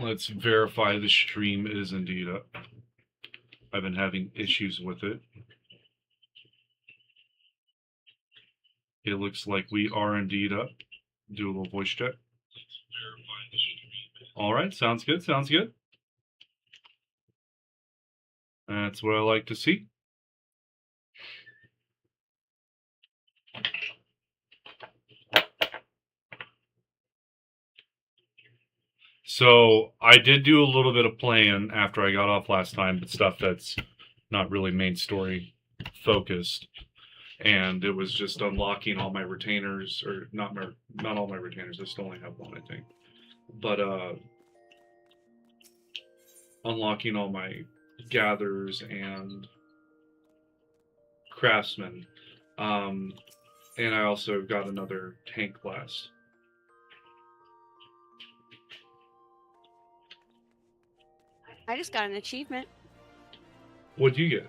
Let's verify the stream is indeed up. I've been having issues with it. It looks like we are indeed up. Do a little voice check. All right, sounds good, sounds good. That's what I like to see. So I did do a little bit of playing after I got off last time, but stuff that's not really main story focused. And it was just unlocking all my retainers, or not all my retainers. I still only have one, I think. But unlocking all my gatherers and craftsmen. And I also got another tank class. I just got an achievement. What'd you get?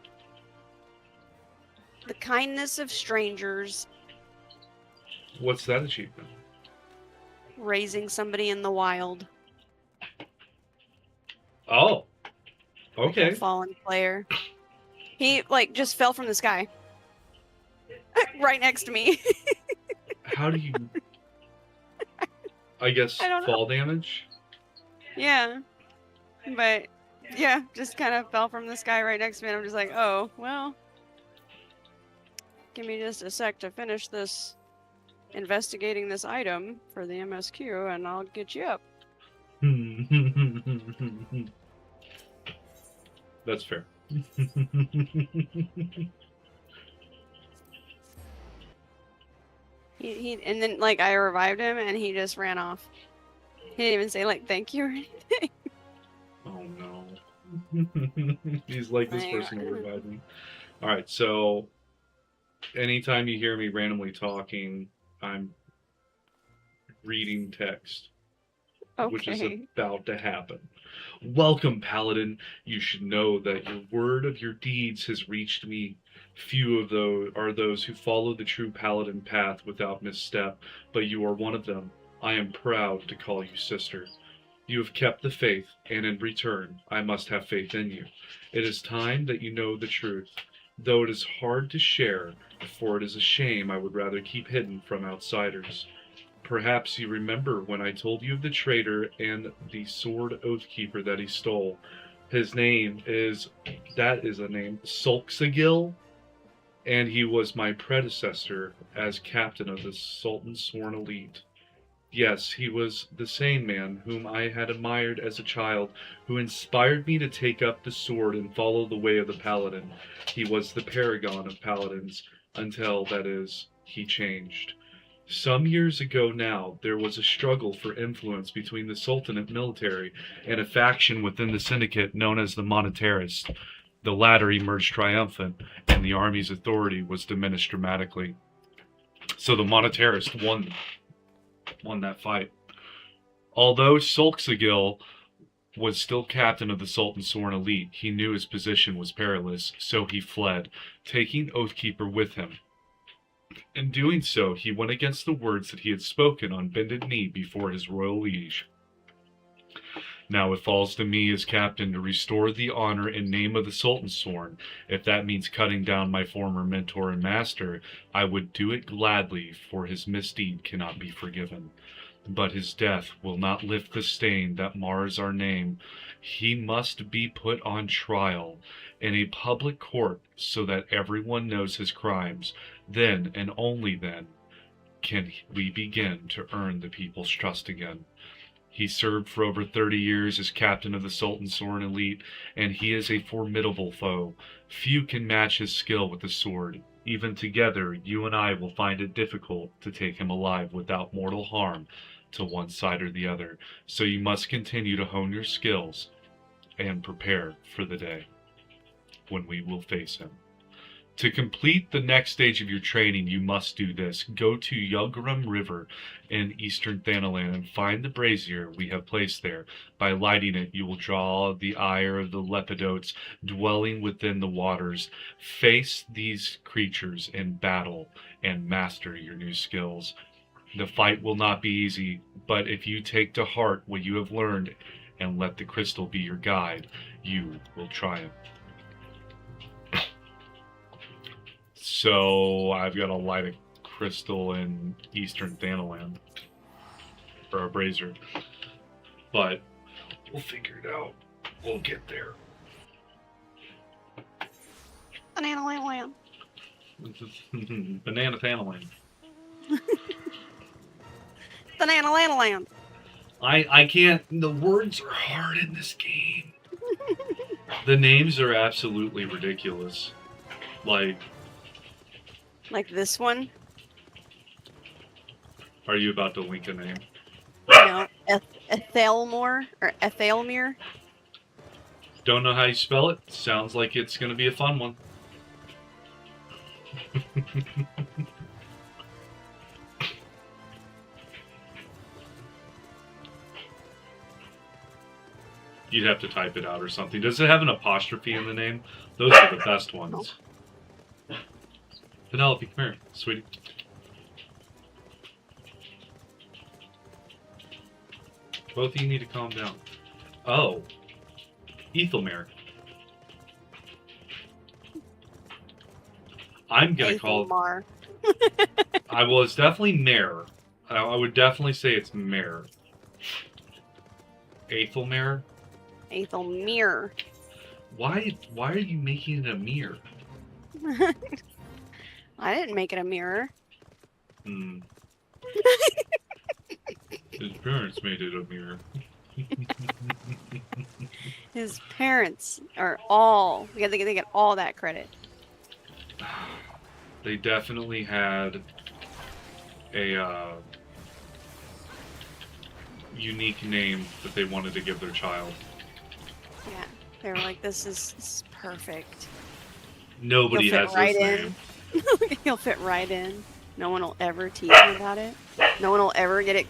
The kindness of strangers. What's that achievement? Raising somebody in the wild. Oh. Okay. Like a fallen player. He, just fell from the sky. Right next to me. How do you... I guess fall damage? Yeah. But, yeah, just kind of fell from the sky right next to me. And I'm just like, oh, well. Give me just a sec to finish this, investigating this item for the MSQ, and I'll get you up. That's fair. And then, I revived him, and he just ran off. He didn't even say, thank you or anything. Oh, no. He's like, this person will revive me. Alright, so anytime you hear me randomly talking, I'm reading text. Okay. Which is about to happen. Welcome, Paladin. You should know that your word of your deeds has reached me. Few of those are those who follow the true Paladin path without misstep, but you are one of them. I am proud to call you sister. You have kept the faith, and in return, I must have faith in you. It is time that you know the truth, though it is hard to share, for it is a shame I would rather keep hidden from outsiders. Perhaps you remember when I told you of the traitor and the sword oathkeeper that he stole. His name is, Sulxagil, and he was my predecessor as captain of the Sultan's Sworn Elite. Yes, he was the same man whom I had admired as a child, who inspired me to take up the sword and follow the way of the Paladin. He was the paragon of Paladins, until, that is, he changed. Some years ago now, there was a struggle for influence between the Sultanate military and a faction within the syndicate known as the Monetarists. The latter emerged triumphant, and the army's authority was diminished dramatically. So the Monetarists won that fight. Although Sulxagil was still captain of the Sultan's Sworn Elite, he knew his position was perilous, so he fled, taking Oathkeeper with him. In doing so, he went against the words that he had spoken on bended knee before his royal liege. Now it falls to me as captain to restore the honor and name of the Sultan's Sworn. If that means cutting down my former mentor and master, I would do it gladly, for his misdeed cannot be forgiven. But his death will not lift the stain that mars our name. He must be put on trial in a public court so that everyone knows his crimes. Then, and only then, can we begin to earn the people's trust again. He served for over 30 years as captain of the Sultan's Sworn Elite, and he is a formidable foe. Few can match his skill with the sword. Even together, you and I will find it difficult to take him alive without mortal harm to one side or the other. So you must continue to hone your skills and prepare for the day when we will face him. To complete the next stage of your training, you must do this. Go to Yugrum River in eastern Thanalan and find the brazier we have placed there. By lighting it, you will draw the ire of the Lepidotes dwelling within the waters. Face these creatures in battle and master your new skills. The fight will not be easy, but if you take to heart what you have learned and let the crystal be your guide, you will triumph. So I've got to light a crystal in Eastern Thanaland. Or a brazier. But we'll figure it out. We'll get there. Banana land. Banana Thanaland. Banana land. I can't. The words are hard in this game. The names are absolutely ridiculous. Like this one? Are you about to link a name? No. Ethelmore or Ethelmere? Don't know how you spell it. Sounds like it's going to be a fun one. You'd have to type it out or something. Does it have an apostrophe in the name? Those are the best ones. Penelope, come here, sweetie. Both of you need to calm down. Oh. Ethelmere. I'm gonna call Ethelmar. it's definitely Mare. I would definitely say it's Mare. Ethelmere? Ethelmere. Why are you making it a mirror? I didn't make it a mirror. Hmm. His parents made it a mirror. His parents are all... They get all that credit. They definitely had a unique name that they wanted to give their child. Yeah. They were like, this is perfect. Nobody has right this in. name. He'll fit right in. No one will ever tease him about it. No one will ever get it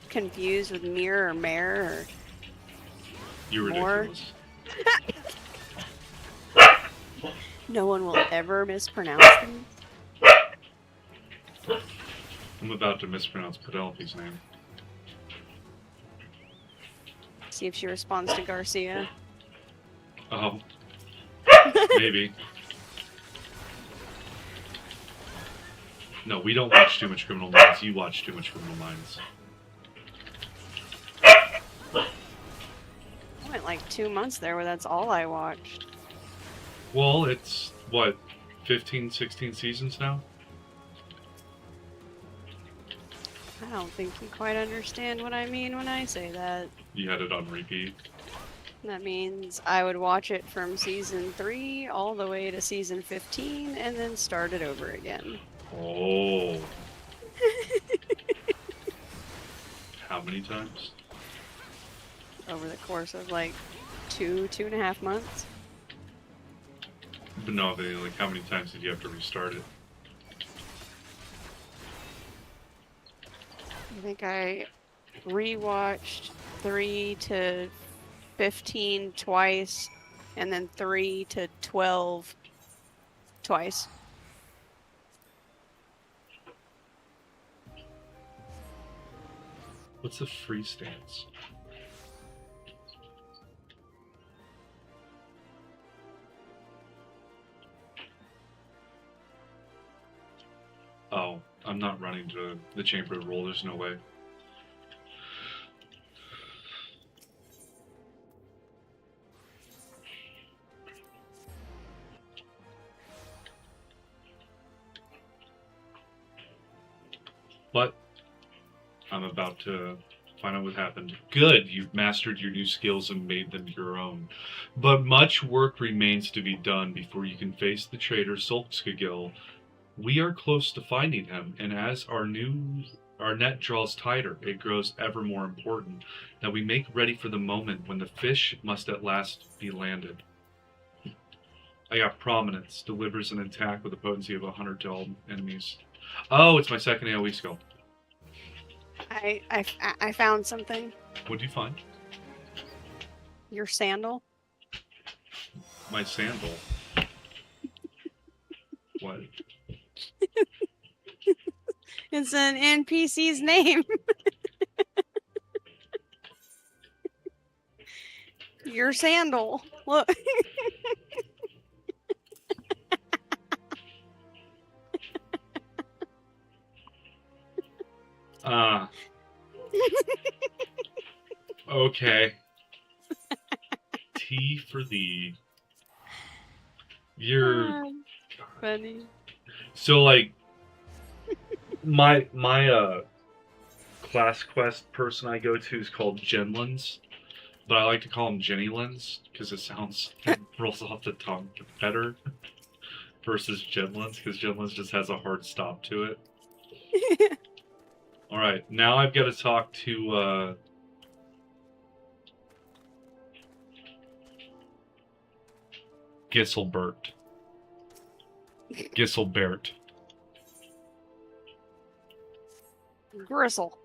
confused with mirror or mare or... You're ridiculous. No one will ever mispronounce them. I'm about to mispronounce Penelope's name. See if she responds to Garcia. Oh. Maybe. No, we don't watch too much Criminal Minds. You watch too much Criminal Minds. I went like 2 months there where that's all I watched. Well, it's, what, 15, 16 seasons now? I don't think you quite understand what I mean when I say that. You had it on repeat. That means I would watch it from season 3 all the way to season 15 and then start it over again. Oh. How many times? Over the course of like 2.5 months. But no, like, how many times did you have to restart it? I think I rewatched 3 to 15 twice, and then 3 to 12 twice. What's a free stance? Oh, I'm not running to the Chamber of Roll, there's no way. But I'm about to find out what happened. Good, you've mastered your new skills and made them your own. But much work remains to be done before you can face the traitor Solskagil. We are close to finding him, and as our net draws tighter, it grows ever more important that we make ready for the moment when the fish must at last be landed. I got Prominence, delivers an attack with a potency of 100 to all enemies. Oh, it's my second AoE skill. I found something. What'd you find? Your sandal. My sandal. What? It's an NPC's name. Your sandal. Look. Okay. T for thee. You're Funny. so like my class quest person I go to is called Jenlins, but I like to call him Jenny Lens because it rolls off the tongue better versus Jenlins because Jenlins just has a hard stop to it. All right, now I've got to talk to Gisselbert. Gristle.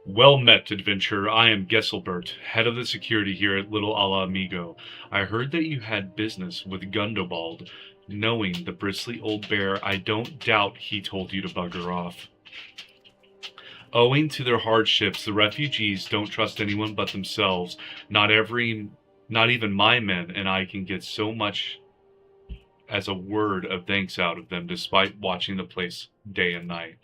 Well met, adventurer. I am Gesselbert, head of the security here at Little Ala Amigo. I heard that you had business with Gundobald. Knowing the bristly old bear, I don't doubt he told you to bugger off. Owing to their hardships, the refugees don't trust anyone but themselves. Not even my men and I can get so much as a word of thanks out of them despite watching the place day and night.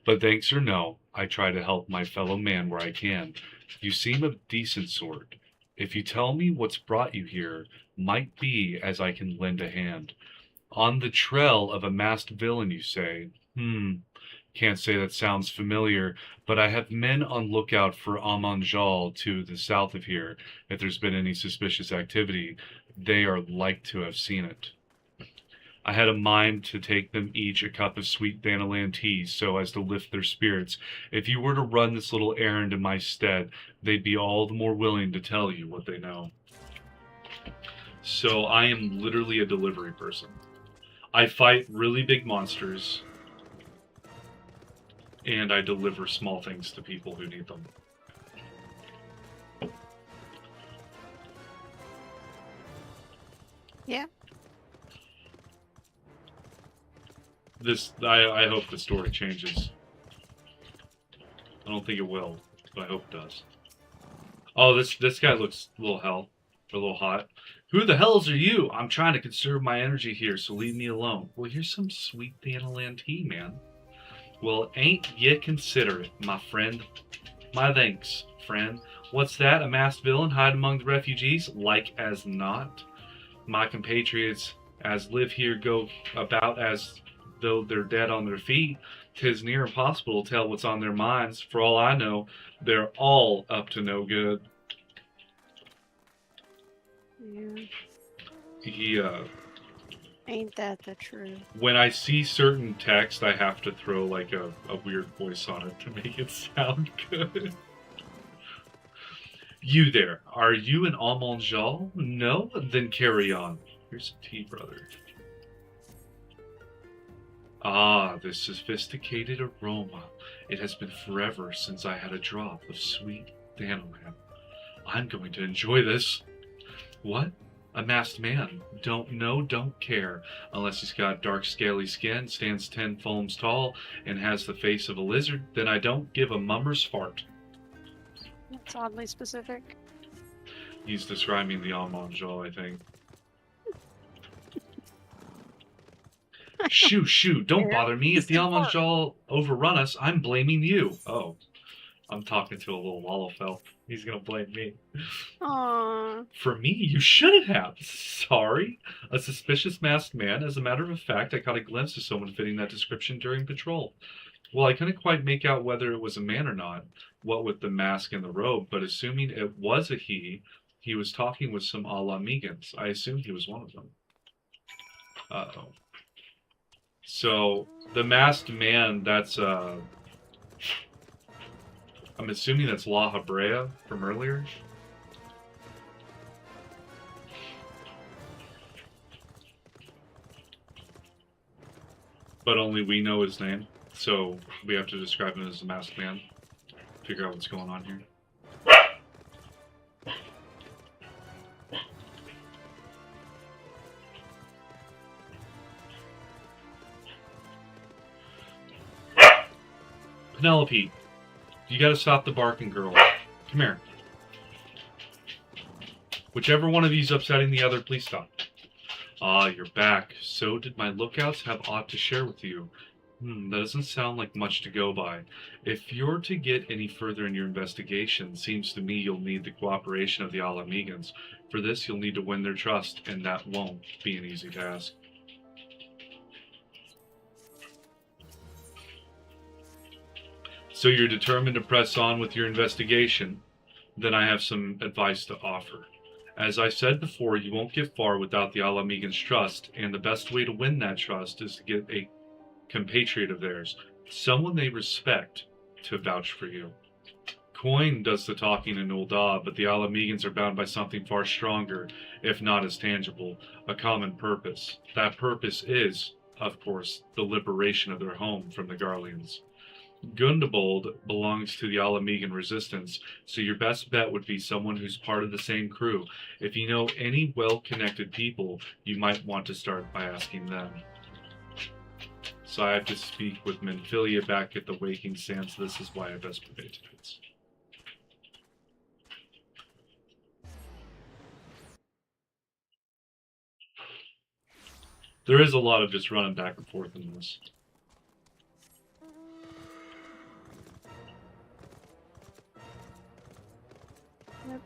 But thanks or no, I try to help my fellow man where I can. You seem a decent sort. If you tell me what's brought you here, might be as I can lend a hand. On the trail of a masked villain, you say? Can't say that sounds familiar, but I have men on lookout for Amanjal to the south of here. If there's been any suspicious activity, they are like to have seen it. I had a mind to take them each a cup of sweet Thanalan tea so as to lift their spirits. If you were to run this little errand in my stead, they'd be all the more willing to tell you what they know. So I am literally a delivery person. I fight really big monsters, and I deliver small things to people who need them. Yeah. I hope the story changes. I don't think it will, but I hope it does. Oh, this guy looks a little hot. Who the hells are you? I'm trying to conserve my energy here, so leave me alone. Well, here's some sweet Thanalan tea, man. Well, ain't ye considerate, my friend. My thanks, friend. What's that? A masked villain hide among the refugees? Like as not. My compatriots as live here go about as though they're dead on their feet. 'Tis near impossible to tell what's on their minds. For all I know, they're all up to no good. Yeah. Ain't that the truth? When I see certain text, I have to throw like a weird voice on it to make it sound good. You there, are you an Amanjal? No? Then carry on. Here's some tea, brother. Ah, the sophisticated aroma. It has been forever since I had a drop of sweet Thanalan. I'm going to enjoy this. What? A masked man. Don't know, don't care. Unless he's got dark scaly skin, stands 10 foams tall, and has the face of a lizard, then I don't give a mummer's fart. That's oddly specific. He's describing the Amanjal, I think. Shoo, don't bother me. If the Amanjal overrun us, I'm blaming you. Oh, I'm talking to a little Lalafell. He's gonna blame me. Aww. For me, you shouldn't have. Sorry. A suspicious masked man. As a matter of fact, I caught a glimpse of someone fitting that description during patrol. Well, I couldn't quite make out whether it was a man or not, what with the mask and the robe, but assuming it was a he was talking with some Ala Megans. I assumed he was one of them. Uh-oh. So, the masked man, that's, I'm assuming that's La Habrea from earlier. But only we know his name, so we have to describe him as a masked man. Figure out what's going on here. Penelope, you gotta stop the barking, girl. Come here. Whichever one of you's upsetting the other, please stop. Ah, you're back. So did my lookouts have aught to share with you? That doesn't sound like much to go by. If you're to get any further in your investigation, seems to me you'll need the cooperation of the Alamegans. For this, you'll need to win their trust, and that won't be an easy task. So you're determined to press on with your investigation? Then I have some advice to offer. As I said before, you won't get far without the Alamegans' trust, and the best way to win that trust is to get a compatriot of theirs, someone they respect, to vouch for you. Coin does the talking in Ul'dah, but the Alamegans are bound by something far stronger, if not as tangible, a common purpose. That purpose is, of course, the liberation of their home from the Garleans. Gundebold belongs to the Alamegan resistance, so your best bet would be someone who's part of the same crew. If you know any well-connected people, you might want to start by asking them. So I have to speak with Menphilia back at the Waking Sands. This is why I best pay tickets. There is a lot of just running back and forth in this. Yep.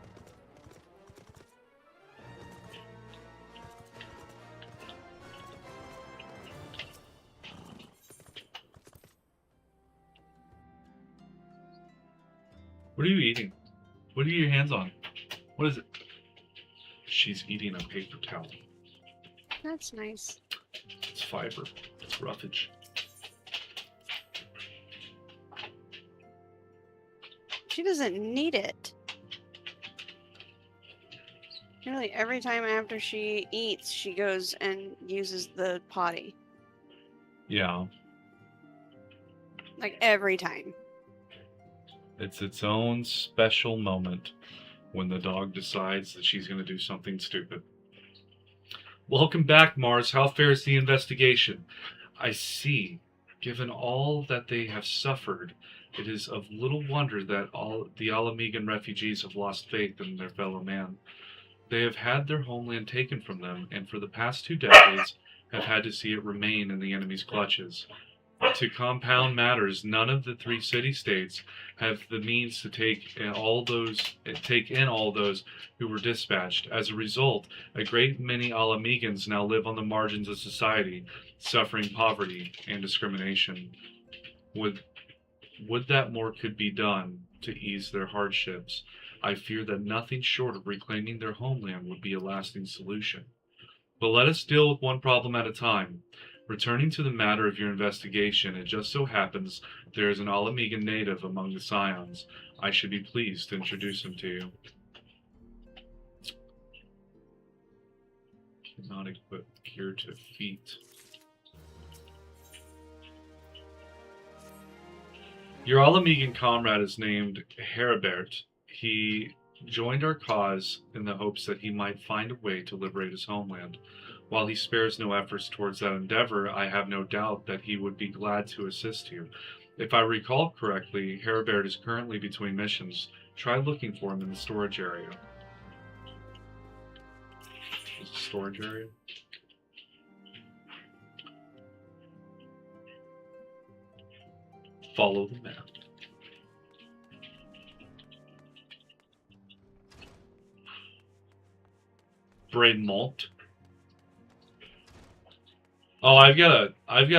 What are you eating? What are your hands on? What is it? She's eating a paper towel. That's nice. It's fiber. It's roughage. She doesn't need it. Nearly every time after she eats, she goes and uses the potty. Yeah. Like every time. It's its own special moment when the dog decides that she's going to do something stupid. Welcome back, Mars. How fares the investigation? I see. Given all that they have suffered, it is of little wonder that all the Alamegan refugees have lost faith in their fellow man. They have had their homeland taken from them, and for the past 2 decades have had to see it remain in the enemy's clutches. To compound matters, none of the 3 city-states have the means to take in all those who were dispatched. As a result, a great many Alamegans now live on the margins of society, suffering poverty and discrimination. Would that more could be done to ease their hardships. I fear that nothing short of reclaiming their homeland would be a lasting solution. But let us deal with one problem at a time. Returning to the matter of your investigation, it just so happens there is an Alamegan native among the Scions. I should be pleased to introduce him to you. Cannot equip gear to feet. Your Alamegan comrade is named Heribert. He joined our cause in the hopes that he might find a way to liberate his homeland. While he spares no efforts towards that endeavor, I have no doubt that he would be glad to assist you. If I recall correctly, Heribert is currently between missions. Try looking for him in the storage area. Is the storage area? Follow the map. Braymont. Oh, I've got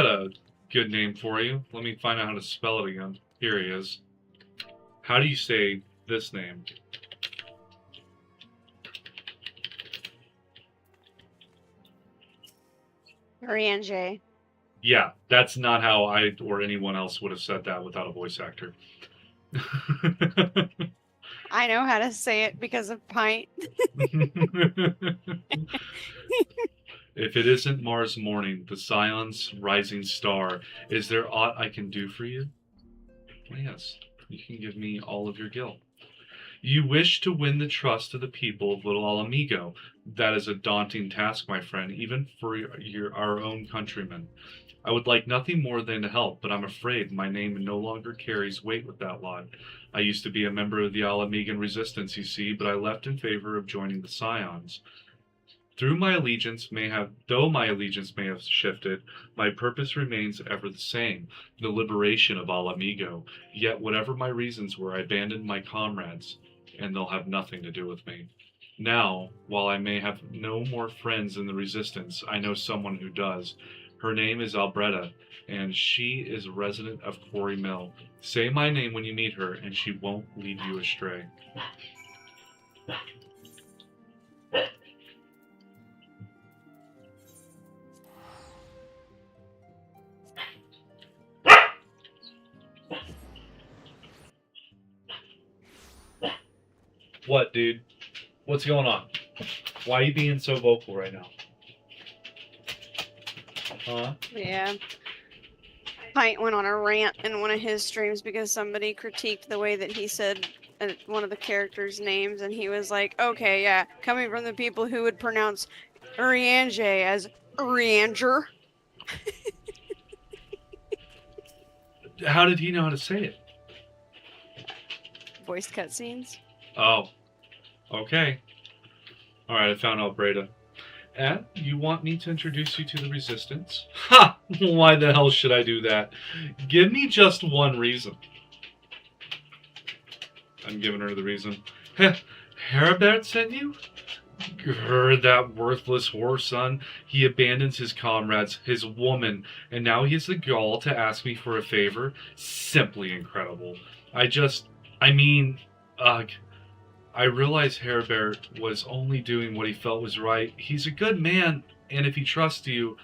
a good name for you. Let me find out how to spell it again. Here he is. How do you say this name? Rianjay. Yeah, that's not how I or anyone else would have said that without a voice actor. I know how to say it because of Pint. If it isn't Mars morning, the Scion's rising star, is there aught I can do for you? Well, yes, you can give me all of your gil. You wish to win the trust of the people of Little Alamigo. That is a daunting task, my friend, even for our own countrymen. I would like nothing more than to help, but I'm afraid my name no longer carries weight with that lot. I used to be a member of the Alamigan resistance, you see, but I left in favor of joining the Scions. Though my allegiance may have shifted, my purpose remains ever the same, the liberation of Alamigo. Yet whatever my reasons were, I abandoned my comrades, and they'll have nothing to do with me. Now, while I may have no more friends in the resistance, I know someone who does. Her name is Albretta, and she is a resident of Quarry Mill. Say my name when you meet her, and she won't lead you astray. What, dude? What's going on? Why are you being so vocal right now? Huh? Yeah. Pint went on a rant in one of his streams because somebody critiqued the way that he said one of the characters' names, and he was like, okay, yeah, coming from the people who would pronounce Urianger as Urianger. How did he know how to say it? Voice cutscenes. Oh. Okay. Alright, I found Albreda. And you want me to introduce you to the Resistance? Ha! Why the hell should I do that? Give me just one reason. I'm giving her the reason. Heribert sent you? Heard that worthless whore son. He abandons his comrades, his woman, and now he has the gall to ask me for a favor? Simply incredible. Ugh. I realize Heribert was only doing what he felt was right. He's a good man, and if he trusts you,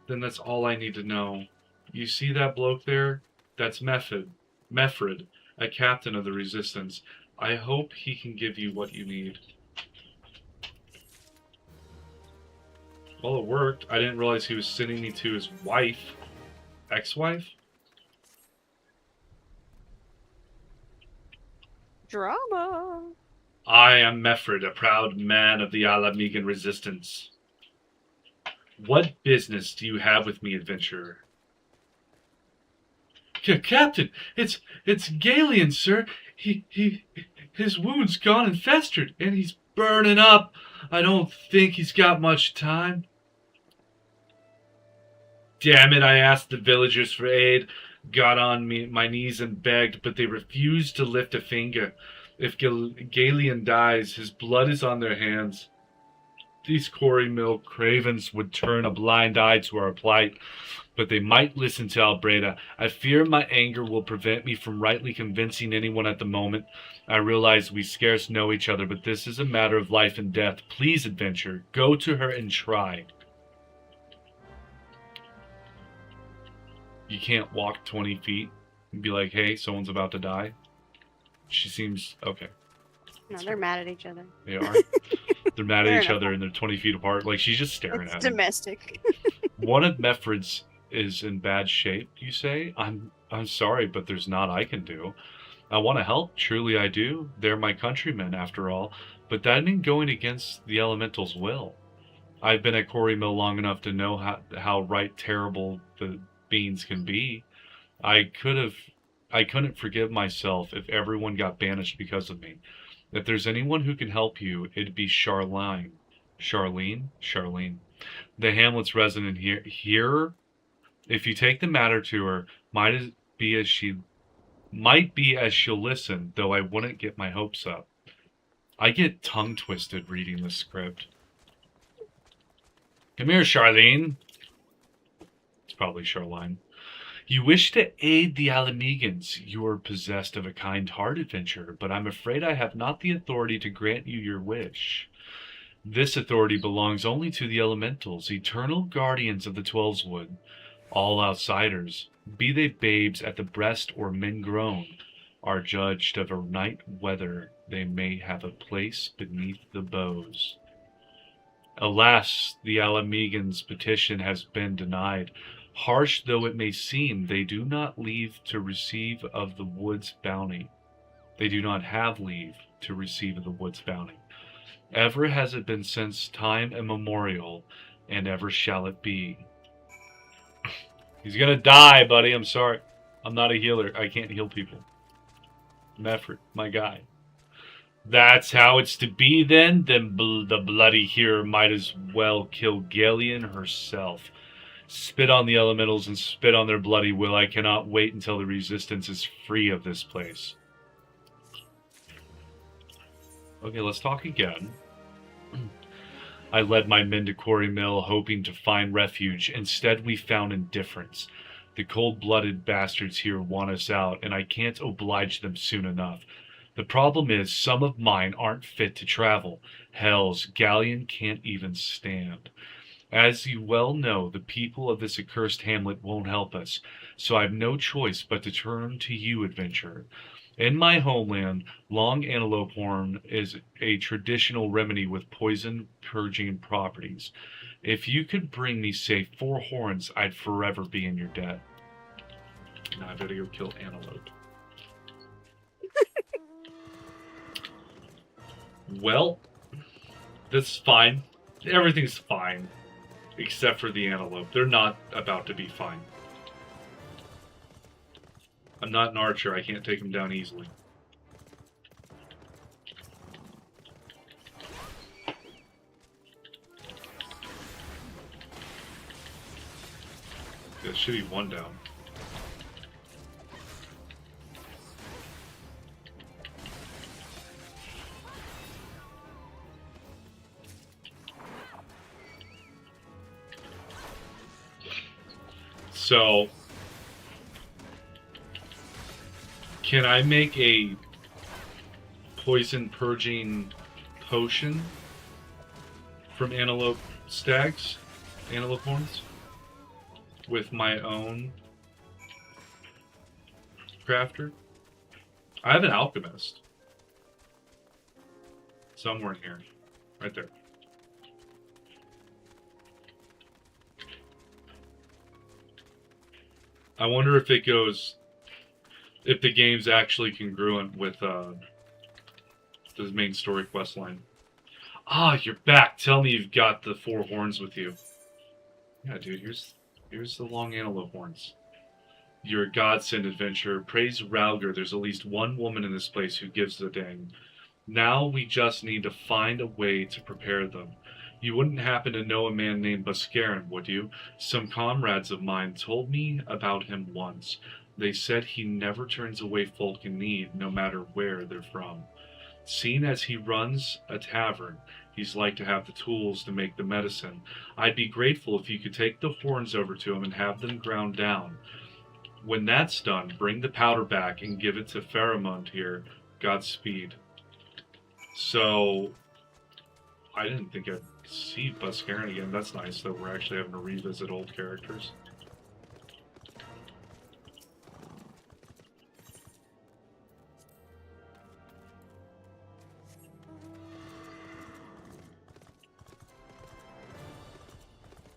then that's all I need to know. You see that bloke there? That's Meffred, a captain of the Resistance. I hope he can give you what you need. Well, it worked. I didn't realize he was sending me to his wife. Ex-wife? Drama. I am Meffred, a proud man of the Alamigan Resistance. What business do you have with me, adventurer? Captain, it's Galen, sir. His wound's gone and festered, and he's burning up. I don't think he's got much time. Damn it, I asked the villagers for aid, got on my knees and begged, but they refused to lift a finger. If Galen dies, his blood is on their hands. These Quarry Mill cravens would turn a blind eye to our plight, but they might listen to Albreda. I fear my anger will prevent me from rightly convincing anyone at the moment. I realize we scarce know each other, but this is a matter of life and death. Please, adventure, go to her and try. You can't walk 20 feet and be like, hey, someone's about to die. She seems okay. No, they're mad at each other. They are. They're mad at each other and they're 20 feet apart. Like, she's just staring at him. Domestic. One of Meffred's is in bad shape, you say? I'm sorry, but there's naught I can do. I want to help, truly I do. They're my countrymen, after all. But that means going against the elemental's will. I've been at Quarry Mill long enough to know how right terrible the beings can be. I couldn't forgive myself if everyone got banished because of me. If there's anyone who can help you, it'd be Charlene. Charlene. The Hamlet's resident here. If you take the matter to her, might be as she'll listen, though I wouldn't get my hopes up. I get tongue twisted reading the script. Come here, Charlene. It's probably Charlene. You wish to aid the Alamegans. You are possessed of a kind heart, adventurer, but I'm afraid I have not the authority to grant you your wish. This authority belongs only to the elementals, eternal guardians of the Twelveswood. All outsiders, be they babes at the breast or men grown, are judged of a night whether they may have a place beneath the boughs. Alas, the Alamegans' petition has been denied. Harsh though it may seem, they do not leave to receive of the wood's bounty. They do not have leave to receive the wood's bounty. Ever has it been since time immemorial, and ever shall it be. He's gonna die, buddy. I'm sorry. I'm not a healer. I can't heal people. Mefford, my guy. That's how it's to be then? Then the bloody hero might as well kill Galien herself. Spit on the elementals and spit on their bloody will. I cannot wait until the resistance is free of this place. Okay, let's talk again. I led my men to Quarry Mill, hoping to find refuge. Instead, we found indifference. The cold-blooded bastards here want us out, and I can't oblige them soon enough. The problem is, some of mine aren't fit to travel. Hells, Galien can't even stand. As you well know, the people of this accursed hamlet won't help us, so I've no choice but to turn to you, adventurer. In my homeland, long antelope horn is a traditional remedy with poison purging properties. If you could bring me, say, 4 horns, I'd forever be in your debt. Now I better go kill antelope. Well, that's fine. Everything's fine. Except for the antelope. They're not about to be fine. I'm not an archer. I can't take them down easily. There should be one down. So, can I make a poison purging potion from antelope stags, antelope horns, with my own crafter? I have an alchemist. Somewhere in here. Right there. I wonder if it goes, if the game's actually congruent with the main story quest line. Ah, you're back. Tell me you've got the 4 horns with you. Yeah, dude, here's the long antelope horns. You're a godsend, adventurer. Praise Ralger, there's at least one woman in this place who gives a dang. Now we just need to find a way to prepare them. You wouldn't happen to know a man named Buscarin, would you? Some comrades of mine told me about him once. They said he never turns away folk in need, no matter where they're from. Seeing as he runs a tavern, he's like to have the tools to make the medicine. I'd be grateful if you could take the horns over to him and have them ground down. When that's done, bring the powder back and give it to Pheromond here. Godspeed. So, I didn't think I'd see Buscarin again. That's nice that we're actually having to revisit old characters.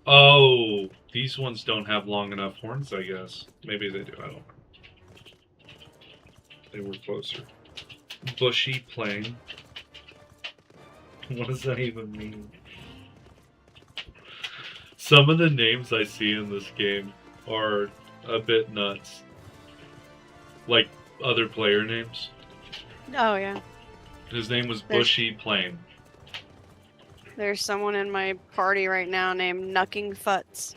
Oh, these ones don't have long enough horns, I guess. Maybe they do, I don't know. They were closer. Bushy plain. What does that even mean? Some of the names I see in this game are a bit nuts. Like other player names. Oh, yeah. His name was Bushy Plain. There's someone in my party right now named Knucking Futz.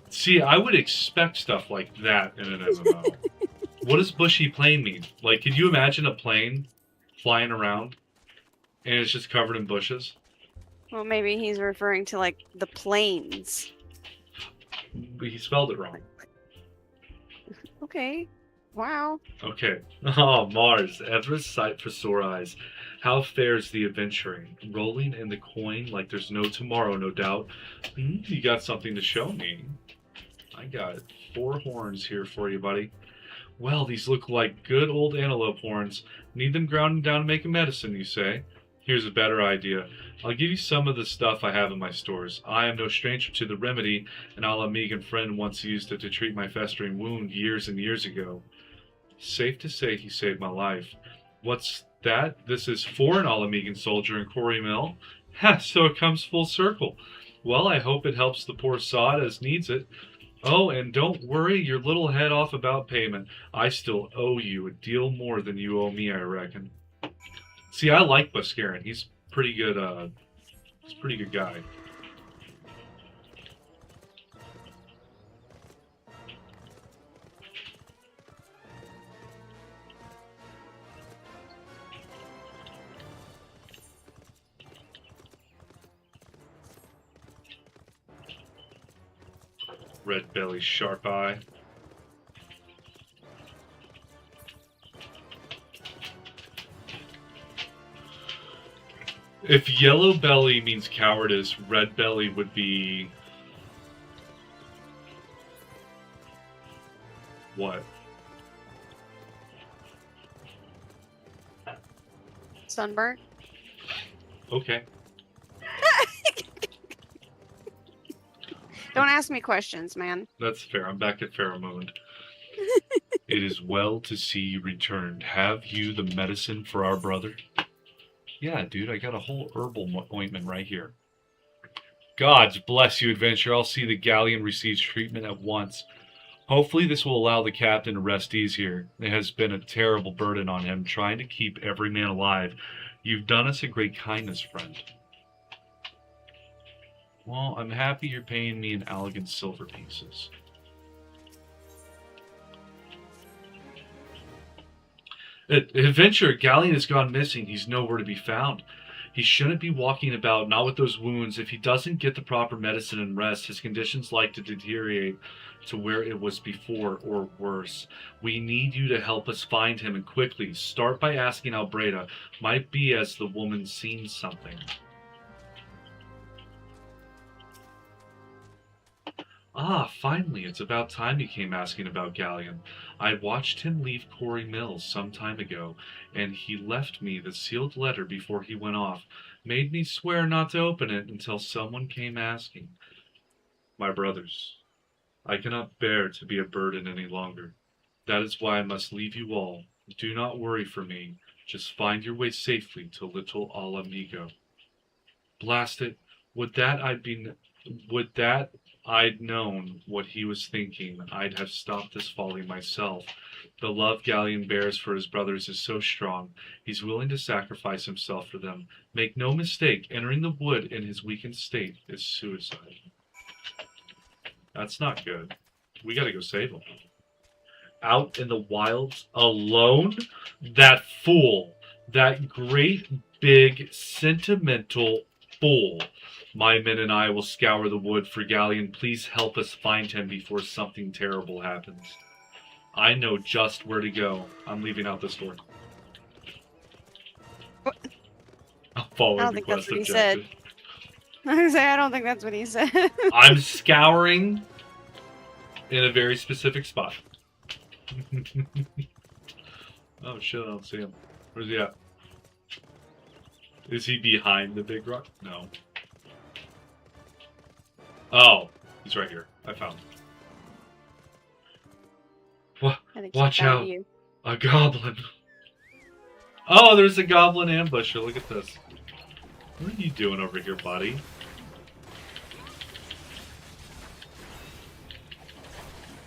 See, I would expect stuff like that in an MMO. What does Bushy Plain mean? Like, could you imagine a plane flying around and it's just covered in bushes? Well, maybe he's referring to, like, the plains. But he spelled it wrong. Okay. Wow. Okay. Oh, Mars, ever a sight for sore eyes. How fares the adventuring? Rolling in the coin like there's no tomorrow, no doubt. You got something to show me. I got 4 horns here for you, buddy. Well, these look like good old antelope horns. Need them ground down to make a medicine, you say? Here's a better idea. I'll give you some of the stuff I have in my stores. I am no stranger to the remedy, and a la Megan friend once used it to treat my festering wound years and years ago. Safe to say he saved my life. What's that? This is for an Alamegan soldier in Quarry Mill? Ha, so it comes full circle. Well, I hope it helps the poor sod as needs it. Oh, and don't worry your little head off about payment. I still owe you a deal more than you owe me, I reckon. See, I like Buscarin. He's pretty good, he's a pretty good guy. Red belly, sharp eye. If yellow belly means cowardice, red belly would be... what? Sunburn. Okay. Don't ask me questions, man. That's fair. I'm back at Pheromone. It is well to see you returned. Have you the medicine for our brother? Yeah, dude, I got a whole herbal ointment right here. Gods bless you, adventurer. I'll see the galleon receives treatment at once. Hopefully this will allow the captain to rest easier. It has been a terrible burden on him, trying to keep every man alive. You've done us a great kindness, friend. Well, I'm happy you're paying me in elegant silver pieces. Adventure, Galleon has gone missing. He's nowhere to be found. He shouldn't be walking about, not with those wounds. If he doesn't get the proper medicine and rest, his condition's like to deteriorate to where it was before, or worse. We need you to help us find him, and quickly. Start by asking Albreda. Might be as the woman seems something. Ah, finally, it's about time you came asking about Galleon. I watched him leave Quarry Mills some time ago, and he left me the sealed letter before he went off. Made me swear not to open it until someone came asking. My brothers, I cannot bear to be a burden any longer. That is why I must leave you all. Do not worry for me. Just find your way safely to Little Alamigo. Blast it! Would that I'd known what he was thinking, I'd have stopped this folly myself. The love Galleon bears for his brothers is so strong, he's willing to sacrifice himself for them. Make no mistake, entering the wood in his weakened state is suicide. That's not good. We gotta go save him. Out in the wilds, alone? That fool. That great, big, sentimental fool. My men and I will scour the wood for Galleon. Please help us find him before something terrible happens. I know just where to go. I'm leaving out this door. What? I'm following I don't the think that's quest what he objective. said. I was gonna say, I don't think that's what he said. I'm scouring in a very specific spot. Oh shit, I don't see him. Where's he at? Is he behind the big rock? No. Oh, he's right here. I found him. Watch out. You. A goblin. Oh, there's a goblin ambusher. Look at this. What are you doing over here, buddy?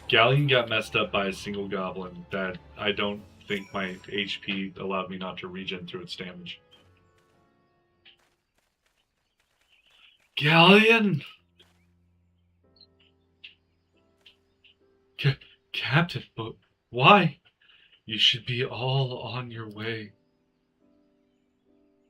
Galleon got messed up by a single goblin that I don't think my HP allowed me not to regen through its damage. Galleon! Captain, but why? You should be all on your way.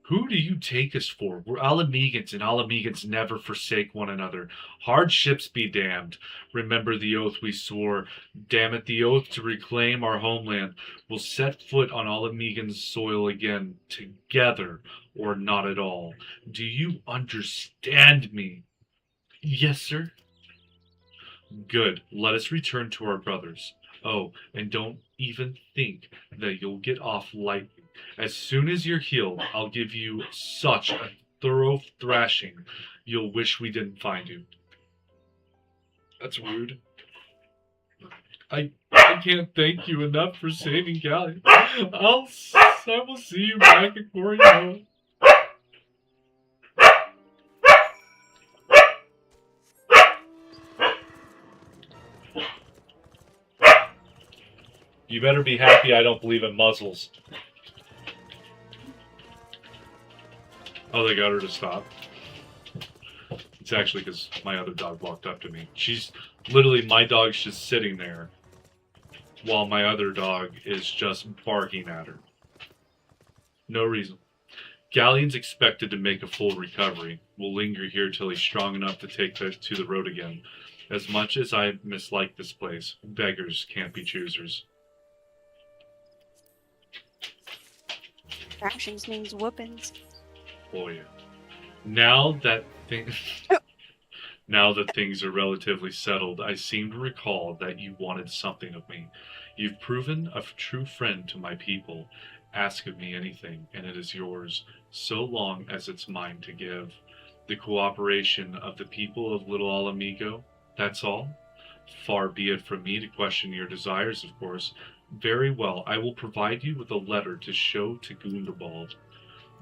Who do you take us for? We're Alamegans, and Alamegans never forsake one another. Hardships be damned. Remember the oath we swore. Damn it, the oath to reclaim our homeland. We'll set foot on Alamegan's soil again, together, or not at all. Do you understand me? Yes, sir. Good. Let us return to our brothers. Oh, and don't even think that you'll get off lightly. As soon as you're healed, I'll give you such a thorough thrashing, you'll wish we didn't find you. That's rude. I can't thank you enough for saving Galleon. I will see you back at Coriolis. You better be happy I don't believe in muzzles. Oh, they got her to stop. It's actually because my other dog walked up to me. She's literally, my dog's just sitting there while my other dog is just barking at her. No reason. Galleon's expected to make a full recovery. We'll linger here till he's strong enough to take to the road again. As much as I mislike this place, beggars can't be choosers. Fractions means whoopings. Oh yeah. Now that things are relatively settled, I seem to recall that you wanted something of me. You've proven a true friend to my people. Ask of me anything, and it is yours, so long as it's mine to give. The cooperation of the people of Little Alamigo, that's all? Far be it from me to question your desires, of course. Very well, I will provide you with a letter to show to Gundobald.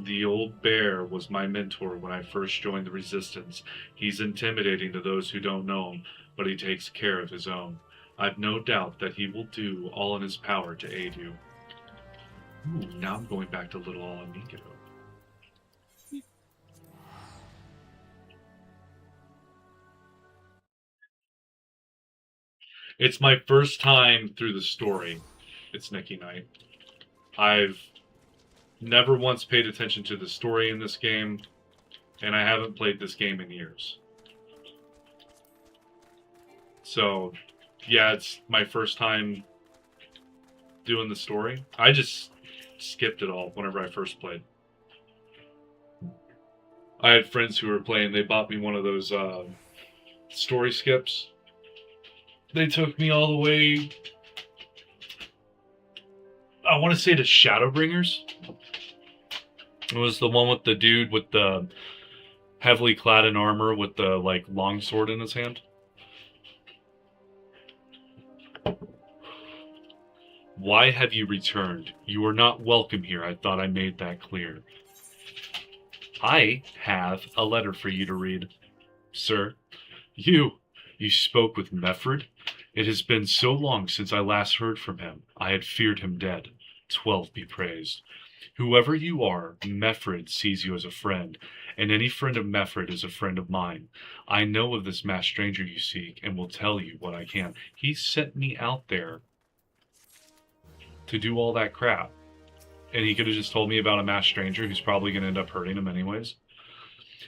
The old bear was my mentor when I first joined the resistance. He's intimidating to those who don't know him, but he takes care of his own. I've no doubt that he will do all in his power to aid you. Ooh, now I'm going back to Little Alamigo. It's my first time through the story. It's Nikki Knight. I've never once paid attention to the story in this game, and I haven't played this game in years. So, yeah, it's my first time doing the story. I just skipped it all whenever I first played. I had friends who were playing, they bought me one of those story skips. They took me all the way, I want to say, to Shadowbringers. It was the one with the dude with the heavily clad in armor with the like long sword in his hand. Why have you returned? You are not welcome here. I thought I made that clear. I have a letter for you to read. Sir, you spoke with Meffred? It has been so long since I last heard from him. I had feared him dead. 12 be praised. Whoever you are, Meffred sees you as a friend, and any friend of Meffred is a friend of mine. I know of this masked stranger you seek, and will tell you what I can. He sent me out there to do all that crap. And he could have just told me about a masked stranger who's probably going to end up hurting him anyways.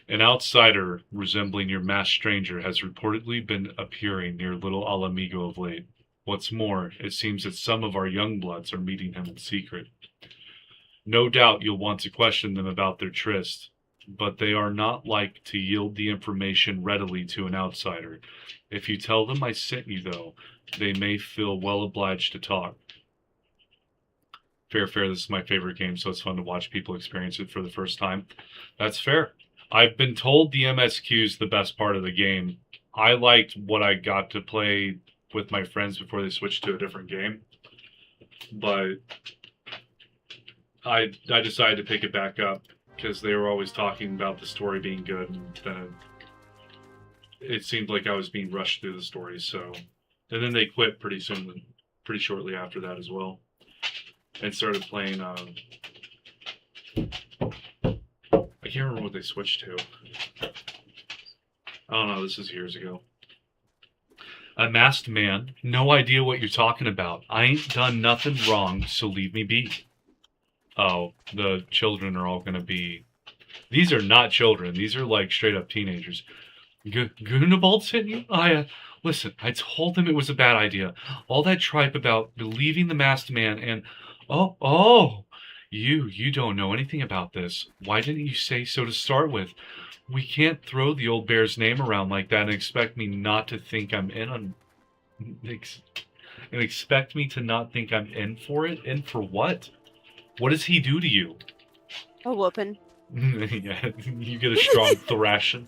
An outsider resembling your masked stranger has reportedly been appearing near Little Alamigo of late. What's more, it seems that some of our young bloods are meeting him in secret. No doubt you'll want to question them about their tryst, but they are not like to yield the information readily to an outsider. If you tell them I sent you, though, they may feel well obliged to talk. Fair, this is my favorite game, so it's fun to watch people experience it for the first time. That's fair. I've been told the MSQ is the best part of the game. I liked what I got to play with my friends before they switched to a different game. But I decided to pick it back up because they were always talking about the story being good, and then it seemed like I was being rushed through the story. So, and then they quit pretty shortly after that as well, and started playing. I can't remember what they switched to. I don't know. This is years ago. A masked man? No idea what you're talking about. I ain't done nothing wrong, so leave me be. Oh, the children are all going to be... These are not children. These are like straight up teenagers. Gunabald sent you? Listen, I told them it was a bad idea. All that tripe about believing the masked man and... Oh, you don't know anything about this. Why didn't you say so to start with? We can't throw the old bear's name around like that and expect me not to think I'm in on... And expect me to not think I'm in for it? In for what? What does he do to you? A whooping. Yeah, you get a strong thrashing.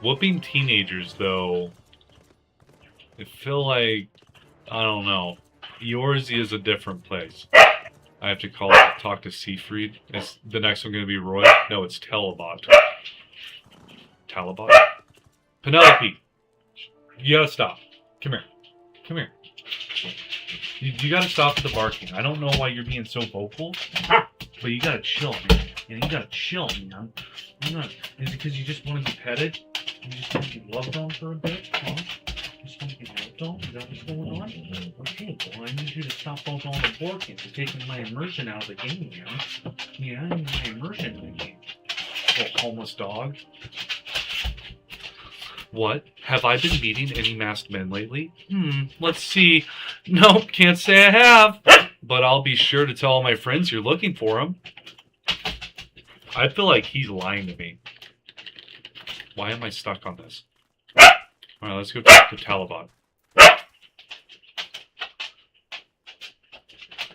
Whooping teenagers, though, I feel like, I don't know. Eorzea is a different place. I have to talk to Seafried. Is the next one going to be Roy? No, it's Talabot. Talabot? Penelope! You gotta stop. Come here. Come here. You gotta stop with the barking. I don't know why you're being so vocal, but you gotta chill, man. You gotta chill, man. Is it because you just want to be petted? You just want to be loved on for a bit? Huh? You just want to be loved on? Is that what's going on? Okay, well, I need you to stop both all the barking. You're taking my immersion out of the game, man. Yeah, I need my immersion in the game. Little homeless dog. What? Have I been meeting any masked men lately? Let's see. Nope, can't say I have. But I'll be sure to tell all my friends you're looking for them. I feel like he's lying to me. Why am I stuck on this? Alright, let's go talk to Talabot.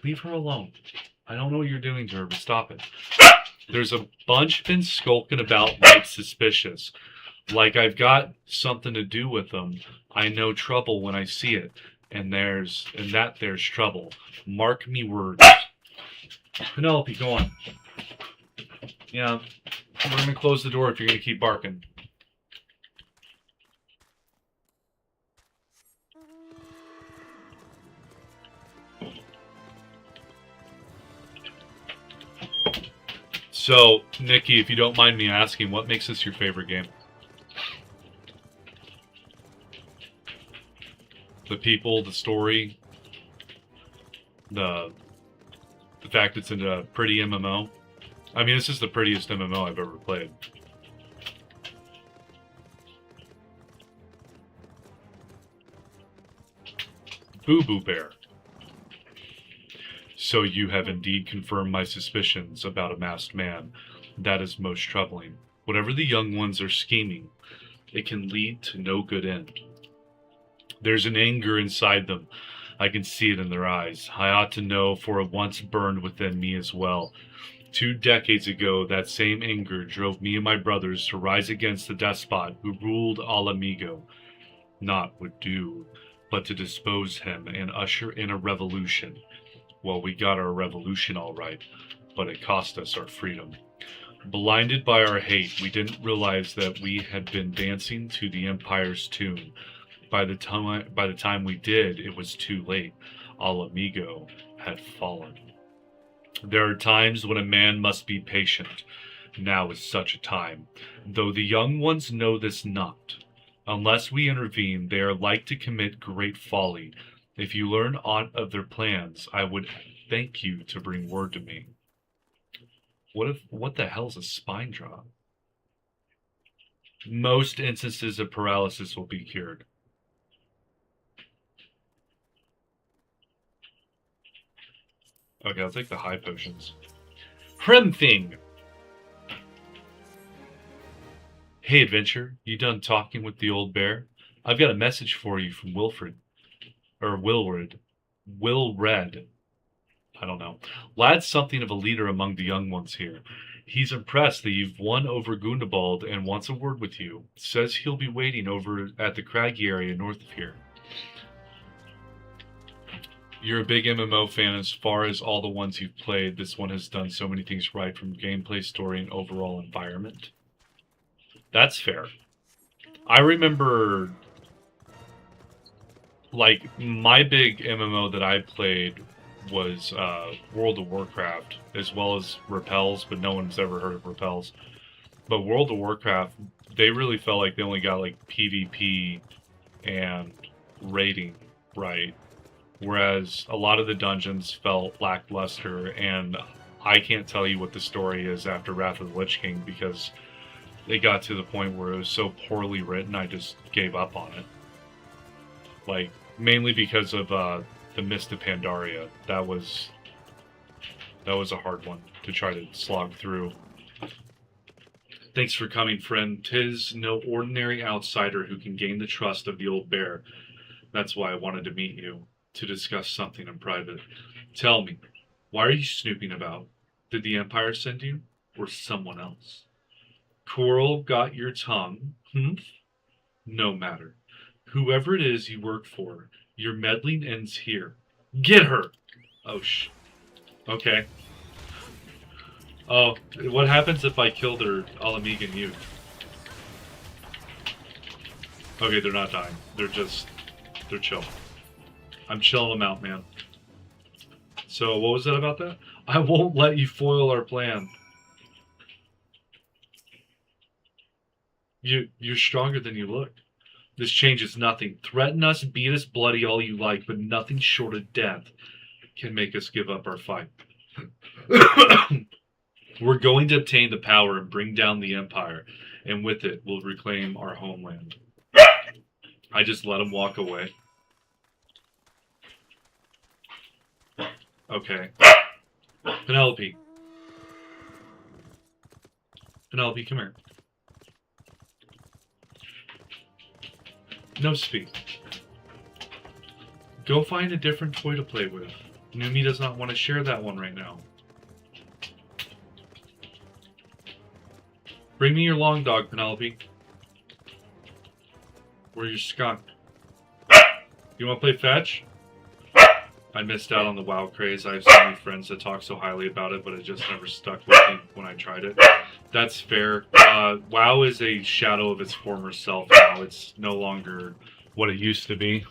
Leave her alone. I don't know what you're doing to her, but stop it. There's a bunch been skulking about like suspicious. Like I've got something to do with them. I know trouble when I see it. And there's trouble. Mark me words. Penelope, go on. Yeah. We're gonna close the door if you're gonna keep barking. So, Nikki, if you don't mind me asking, what makes this your favorite game? The people, the story, the fact it's in a pretty MMO. I mean, this is the prettiest MMO I've ever played. Boo Boo Bear. So you have indeed confirmed my suspicions about a masked man. That is most troubling. Whatever the young ones are scheming, it can lead to no good end. There's an anger inside them. I can see it in their eyes. I ought to know, for it once burned within me as well. 2 decades ago, that same anger drove me and my brothers to rise against the despot who ruled Alamigo. Not would do, but to dispose him and usher in a revolution. Well, we got our revolution all right, but it cost us our freedom. Blinded by our hate, we didn't realize that we had been dancing to the Empire's tune. By the time we did, it was too late. Alamigo had fallen. There are times when a man must be patient. Now is such a time, though the young ones know this not. Unless we intervene, they are like to commit great folly. If you learn aught of their plans, I would thank you to bring word to me. What the hell's a spine drop? Most instances of paralysis will be cured. Okay, I'll take the high potions. Hrimthing! Hey, adventure, you done talking with the old bear? I've got a message for you from Wilred. I don't know. Lad's something of a leader among the young ones here. He's impressed that you've won over Gundabald and wants a word with you. Says he'll be waiting over at the craggy area north of here. You're a big MMO fan as far as all the ones you've played. This one has done so many things right, from gameplay, story, and overall environment. That's fair. I remember, like, my big MMO that I played was World of Warcraft, as well as Repels, but no one's ever heard of Repels. But World of Warcraft, they really felt like they only got, like, PvP and raiding right. Whereas a lot of the dungeons felt lackluster, and I can't tell you what the story is after Wrath of the Lich King, because it got to the point where it was so poorly written, I just gave up on it. Like, mainly because of the Mist of Pandaria. That was a hard one to try to slog through. Thanks for coming, friend. 'Tis no ordinary outsider who can gain the trust of the old bear. That's why I wanted to meet you, to discuss something in private. Tell me, why are you snooping about? Did the Empire send you, or someone else? Coral got your tongue. No matter. Whoever it is you work for, your meddling ends here. Get her! Oh, okay. Oh, what happens if I kill their Alamegan youth? Okay, they're not dying. They're chill. I'm chilling them out, man. So, what was that about that? I won't let you foil our plan. You're stronger than you look. This changes nothing. Threaten us, beat us bloody all you like, but nothing short of death can make us give up our fight. We're going to obtain the power and bring down the Empire, and with it, we'll reclaim our homeland. I just let him walk away. Okay. Penelope. Penelope, come here. No speak. Go find a different toy to play with. Numi does not want to share that one right now. Bring me your long dog, Penelope. Where's your skunk? You want to play fetch? I missed out on the WoW craze. I have so many friends that talk so highly about it, but it just never stuck with me when I tried it. That's fair. WoW is a shadow of its former self now. It's no longer what it used to be.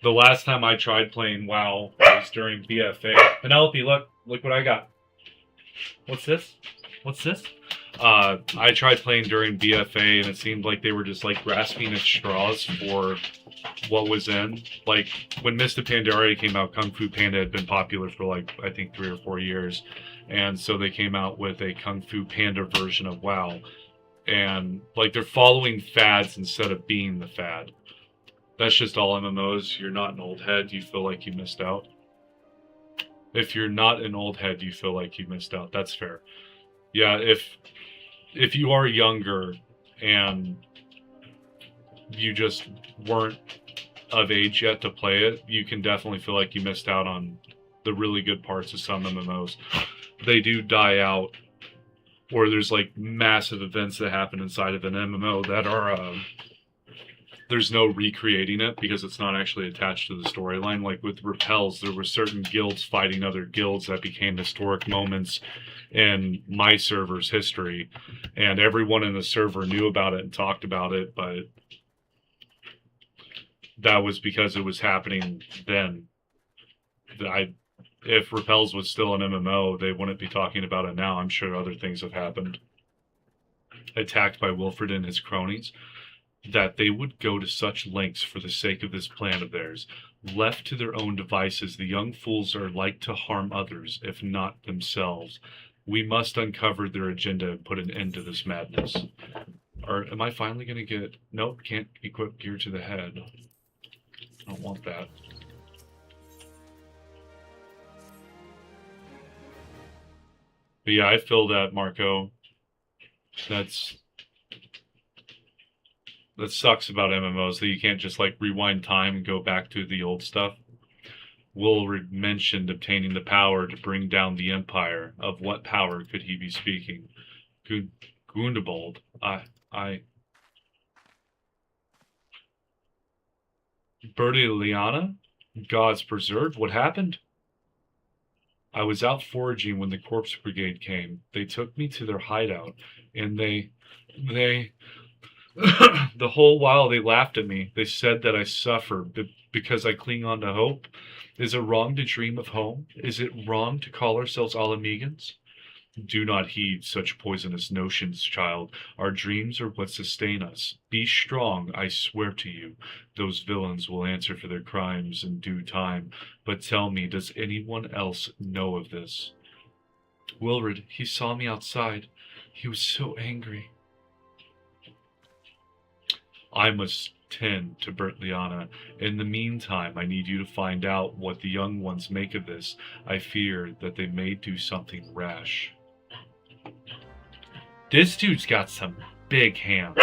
The last time I tried playing WoW was during BFA. Penelope, look what I got. What's this? What's this? I tried playing during BFA, and it seemed like they were just like grasping at straws for what was in. Like when Mist of Pandaria came out, Kung Fu Panda had been popular for like I think 3 or 4 years, and so they came out with a Kung Fu Panda version of WoW, and like they're following fads instead of being the fad. That's just all MMOs. You're not an old head, you feel like you missed out. If you're not an old head, you feel like you missed out. That's fair. Yeah, if you are younger and you just weren't of age yet to play it, you can definitely feel like you missed out on the really good parts of some MMOs. They do die out, or there's like massive events that happen inside of an MMO that are there's no recreating it because it's not actually attached to the storyline. Like with Repels, there were certain guilds fighting other guilds that became historic moments in my server's history, and everyone in the server knew about it and talked about it, but that was because it was happening then. If Repels was still an MMO, they wouldn't be talking about it now. I'm sure other things have happened. Attacked by Wilfred and his cronies. That they would go to such lengths for the sake of this plan of theirs. Left to their own devices, the young fools are like to harm others, if not themselves. We must uncover their agenda and put an end to this madness. Or am I finally going to get... Nope, can't equip gear to the head. I don't want that. But yeah, I feel that, Marco. That sucks about MMOs, that you can't just like rewind time and go back to the old stuff. Will mentioned obtaining the power to bring down the Empire. Of what power could he be speaking? Gundebold. Bertie Liana? Gods preserved. What happened? I was out foraging when the Corpse Brigade came. They took me to their hideout, and they the whole while they laughed at me. They said that I suffer because I cling on to hope. Is it wrong to dream of home? Is it wrong to call ourselves Alamegans? Do not heed such poisonous notions, child. Our dreams are what sustain us. Be strong, I swear to you. Those villains will answer for their crimes in due time. But tell me, does anyone else know of this? Wilfred, he saw me outside. He was so angry. I must tend to Bertliana. In the meantime, I need you to find out what the young ones make of this. I fear that they may do something rash. This dude's got some big hands.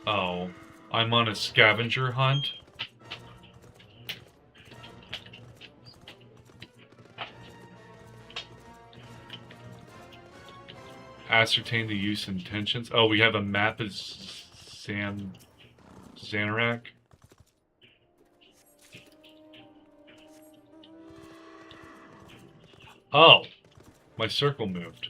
Oh, I'm on a scavenger hunt? Ascertain the use intentions. Oh, we have a map of Xanarak. Oh, my circle moved.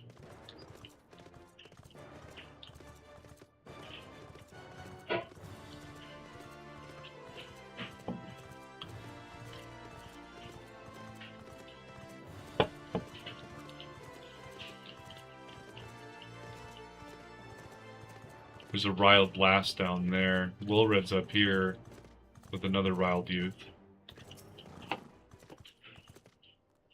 There's a riled blast down there. Wilred's up here with another riled youth.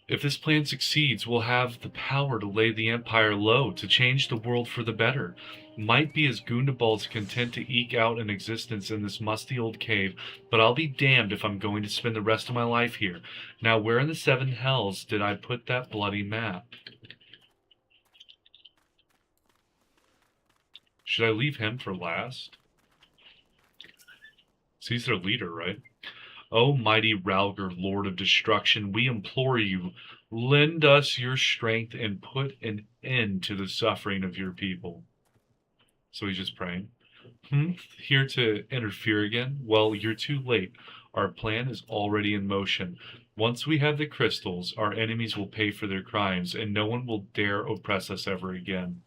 If this plan succeeds, we'll have the power to lay the Empire low, to change the world for the better. Might be as Gundabald's content to eke out an existence in this musty old cave, but I'll be damned if I'm going to spend the rest of my life here. Now, where in the seven hells did I put that bloody map? Should I leave him for last? So he's their leader, right? O mighty Ralger, Lord of Destruction, we implore you, lend us your strength and put an end to the suffering of your people. So he's just praying. Here to interfere again? Well, you're too late. Our plan is already in motion. Once we have the crystals, our enemies will pay for their crimes, and no one will dare oppress us ever again.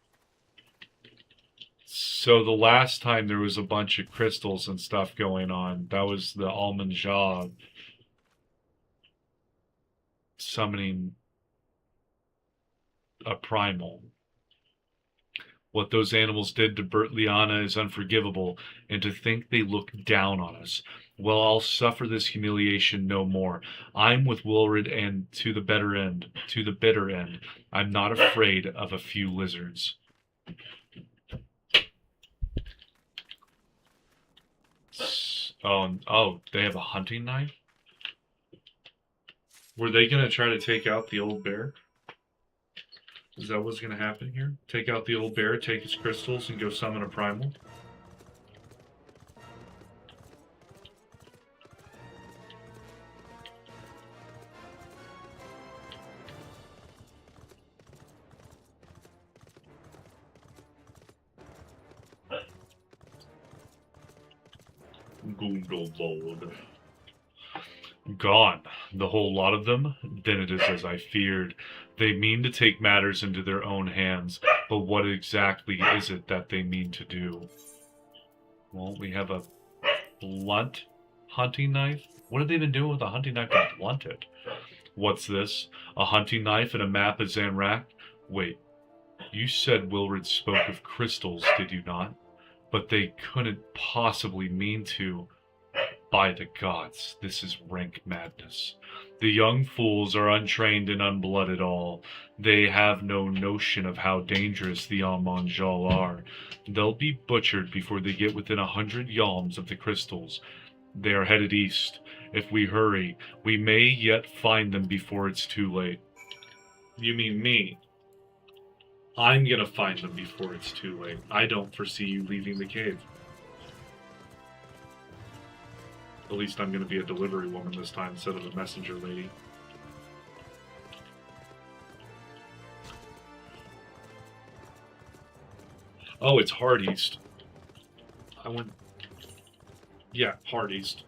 So the last time there was a bunch of crystals and stuff going on, that was the Almond Jaw summoning a primal. What those animals did to Bert Liana is unforgivable, and to think they look down on us. Well, I'll suffer this humiliation no more. I'm with Wilred and to the bitter end. I'm not afraid of a few lizards. Oh, they have a hunting knife? Were they going to try to take out the old bear? Is that what's going to happen here? Take out the old bear, take his crystals, and go summon a primal? Gundabald. Gone. The whole lot of them? Then it is as I feared. They mean to take matters into their own hands, but what exactly is it that they mean to do? Well, we have a blunt hunting knife. What have they been doing with a hunting knife to blunt it? What's this? A hunting knife and a map of Xanarak? Wait, you said Wilred spoke of crystals, did you not? But they couldn't possibly mean to. By the gods, this is rank madness. The young fools are untrained and unblooded all. They have no notion of how dangerous the Almanjal are. They'll be butchered before they get within 100 yalms of the crystals. They are headed east. If we hurry, we may yet find them before it's too late. You mean me? I'm gonna find them before it's too late. I don't foresee you leaving the cave. At least I'm gonna be a delivery woman this time instead of a messenger lady. Oh, it's hard east. I went... Yeah, hard east.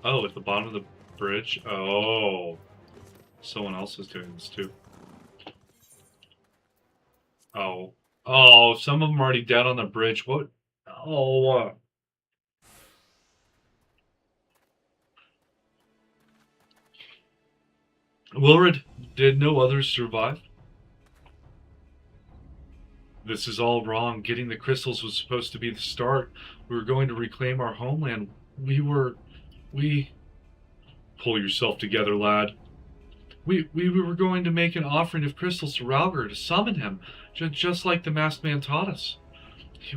Oh, at the bottom of the bridge? Oh. Someone else is doing this too. Oh. Oh, some of them are already down on the bridge. What? Oh. Wilred, did no others survive? This is all wrong. Getting the crystals was supposed to be the start. We were going to reclaim our homeland. We... Pull yourself together, lad. We were going to make an offering of crystals to Ralger to summon him, just like the masked man taught us.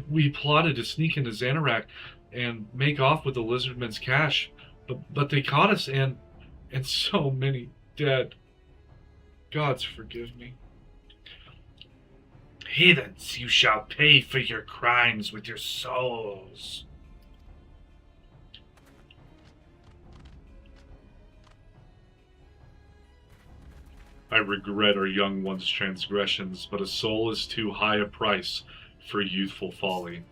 We plotted to sneak into Xanarak and make off with the lizardmen's cash, but they caught us, and so many dead. Gods forgive me. Heathens, you shall pay for your crimes with your souls. I regret our young one's transgressions, but a soul is too high a price for youthful folly.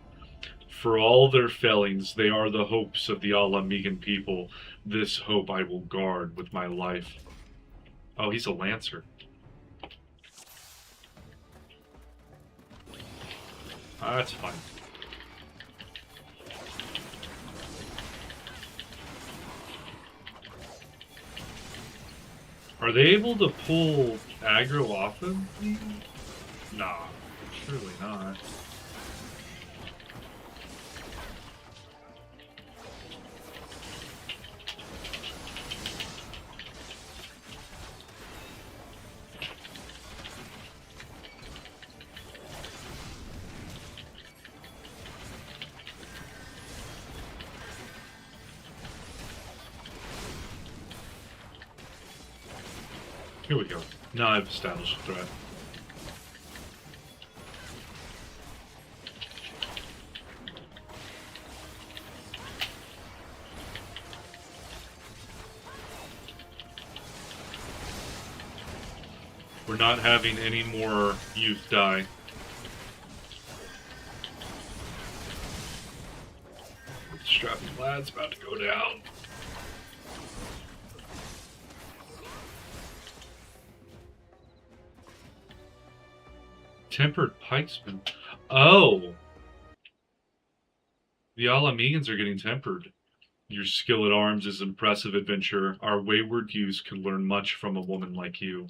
For all their failings, they are the hopes of the Alamigan people. This hope I will guard with my life. Oh, he's a lancer. That's fine. Are they able to pull aggro off of me? Nah, surely not. Here we go. Now I've established a threat. We're not having any more youth die. The strapping lad's about to go down. Tempered pikesman. Oh! The Alamegans are getting tempered. Your skill at arms is impressive, adventurer. Our wayward youths could learn much from a woman like you.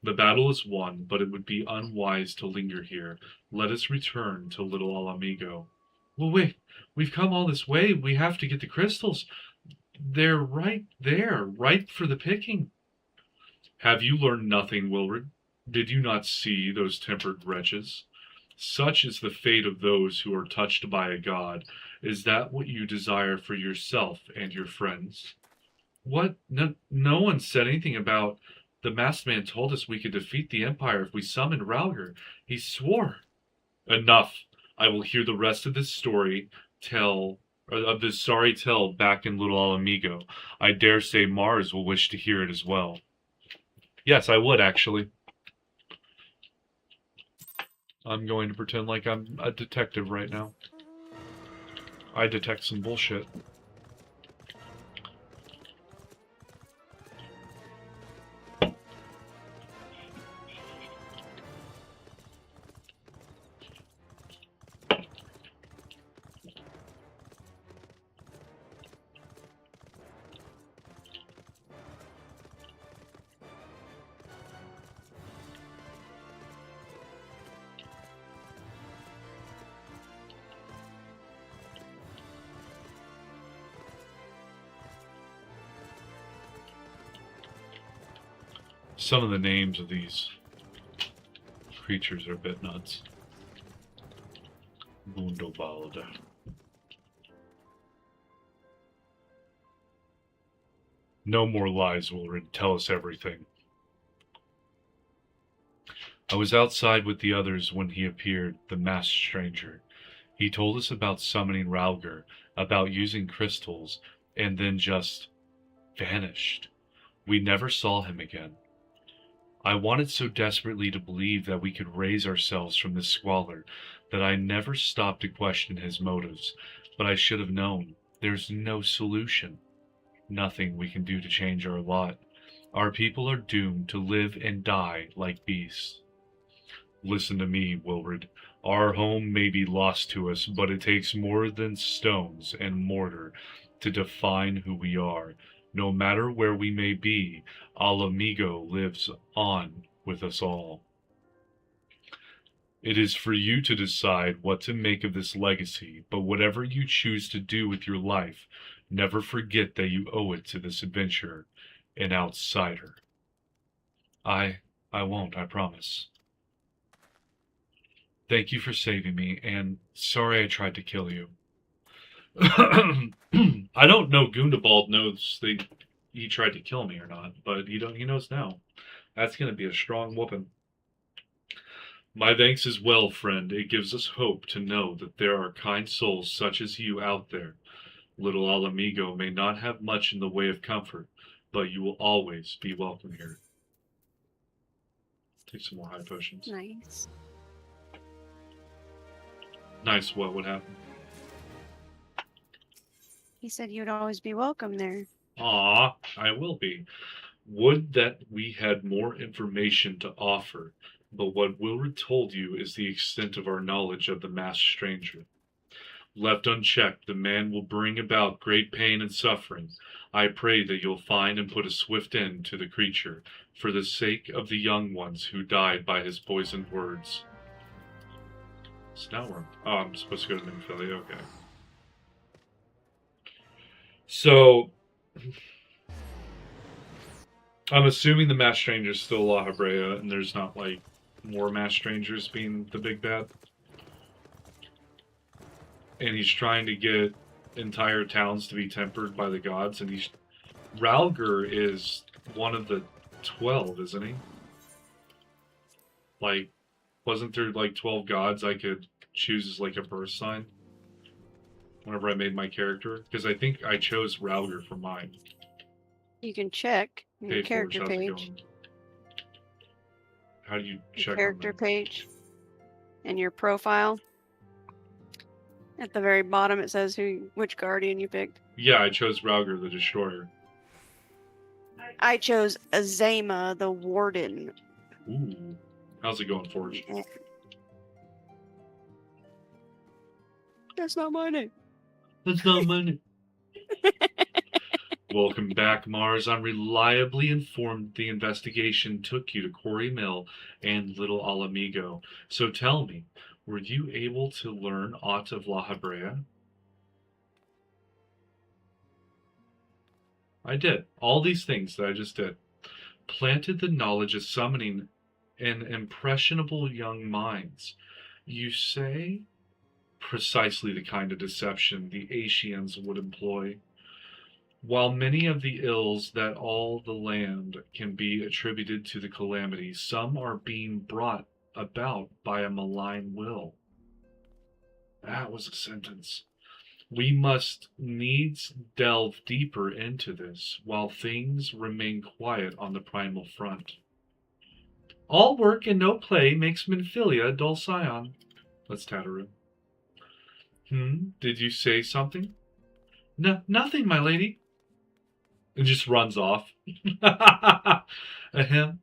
The battle is won, but it would be unwise to linger here. Let us return to Little Alamigo. Well, wait. We've come all this way. We have to get the crystals. They're right there, ripe for the picking. Have you learned nothing, Wilred? Did you not see those tempered wretches? Such is the fate of those who are touched by a god. Is that what you desire for yourself and your friends? What? No one said anything about... The masked man told us we could defeat the Empire if we summoned Rauger. He swore. Enough. I will hear the rest of this sorry tale back in Little Alamigo. I dare say Mars will wish to hear it as well. Yes, I would, actually. I'm going to pretend like I'm a detective right now. I detect some bullshit. Some of the names of these creatures are a bit nuts. Bundobalda. No more lies, Wilred. Tell us everything. I was outside with the others when he appeared, the masked stranger. He told us about summoning Rauger, about using crystals, and then just vanished. We never saw him again. I wanted so desperately to believe that we could raise ourselves from this squalor that I never stopped to question his motives, but I should have known. There's no solution. Nothing we can do to change our lot. Our people are doomed to live and die like beasts. Listen to me, Wilred. Our home may be lost to us, but it takes more than stones and mortar to define who we are. No matter where we may be, Alamigo lives on with us all. It is for you to decide what to make of this legacy, but whatever you choose to do with your life, never forget that you owe it to this adventurer, an outsider. I won't, I promise. Thank you for saving me, and sorry I tried to kill you. I don't know Gundabald knows he tried to kill me or not, but he knows now. That's gonna be a strong whooping. My thanks as well, friend. It gives us hope to know that there are kind souls such as you out there. Little Alamigo may not have much in the way of comfort, but you will always be welcome here. Take some more high potions. Nice. Nice, what would happen? He said you'd always be welcome there. Ah, I will be. Would that we had more information to offer, but what Wilred told you is the extent of our knowledge of the masked stranger. Left unchecked, the man will bring about great pain and suffering. I pray that you'll find and put a swift end to the creature, for the sake of the young ones who died by his poisoned words. So now I'm supposed to go to Nymphalia, okay. So, I'm assuming the masked stranger is still La Habrea, and there's not, like, more masked strangers being the big bad. And he's trying to get entire towns to be tempered by the gods, and Ralger is one of the 12, isn't he? Like, wasn't there, like, 12 gods I could choose as, like, a birth sign? Whenever I made my character? Because I think I chose Ralger for mine. You can check your character page. Going? How do you check character page and your profile? At the very bottom, it says which guardian you picked. Yeah, I chose Ralger the Destroyer. I chose Azema the Warden. Ooh. How's it going, Forge? That's not my name. That's not my name. Welcome back, Mars. I'm reliably informed the investigation took you to Quarry Mill and Little Alamigo. So tell me, were you able to learn aught of La Habrea? I did. All these things that I just did. Planted the knowledge of summoning in impressionable young minds. You say? Precisely the kind of deception the Aeacians would employ. While many of the ills that all the land can be attributed to the calamity, some are being brought about by a malign will. That was a sentence. We must needs delve deeper into this, while things remain quiet on the primal front. All work and no play makes Minfilia dull scion. That's Tatteru. Did you say something? Nothing, my lady. And just runs off. Ahem.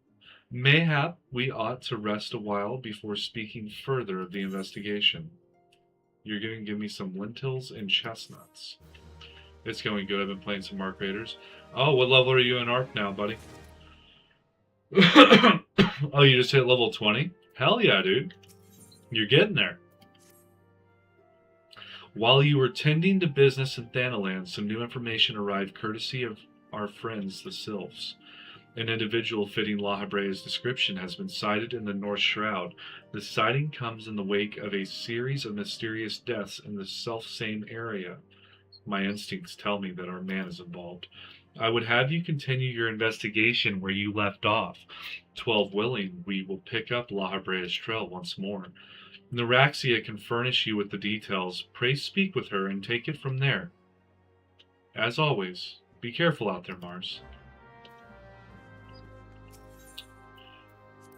Mayhap we ought to rest a while before speaking further of the investigation. You're going to give me some lentils and chestnuts. It's going good. I've been playing some Arc Raiders. Oh, what level are you in Arc now, buddy? Oh, you just hit level 20? Hell yeah, dude. You're getting there. While you were tending to business in Thanalan, some new information arrived courtesy of our friends, the Sylphs. An individual fitting La Habrea's description has been sighted in the North Shroud. The sighting comes in the wake of a series of mysterious deaths in the self-same area. My instincts tell me that our man is involved. I would have you continue your investigation where you left off. 12 willing, we will pick up La Habrea's trail once more. Eorzea can furnish you with the details. Pray speak with her and take it from there. As always, be careful out there, Mars.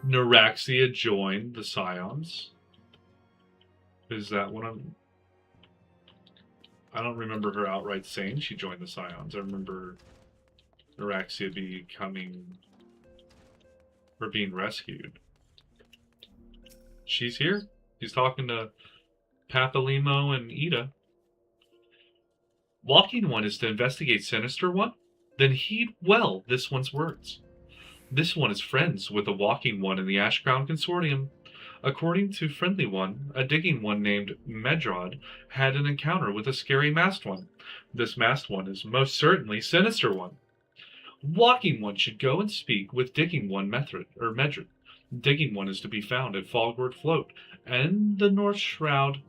Eorzea joined the Scions. Is that what I don't remember her outright saying she joined the Scions. I remember Eorzea becoming or being rescued. She's here. He's talking to Papalimo and Ida. Walking One is to investigate Sinister One? Then heed well this one's words. This one is friends with the Walking One in the Ash Crown Consortium. According to Friendly One, a Digging One named Medrod had an encounter with a scary Masked One. This Masked One is most certainly Sinister One. Walking One should go and speak with Digging One Medrod. Digging one is to be found at Fallgourd Float and the North Shroud.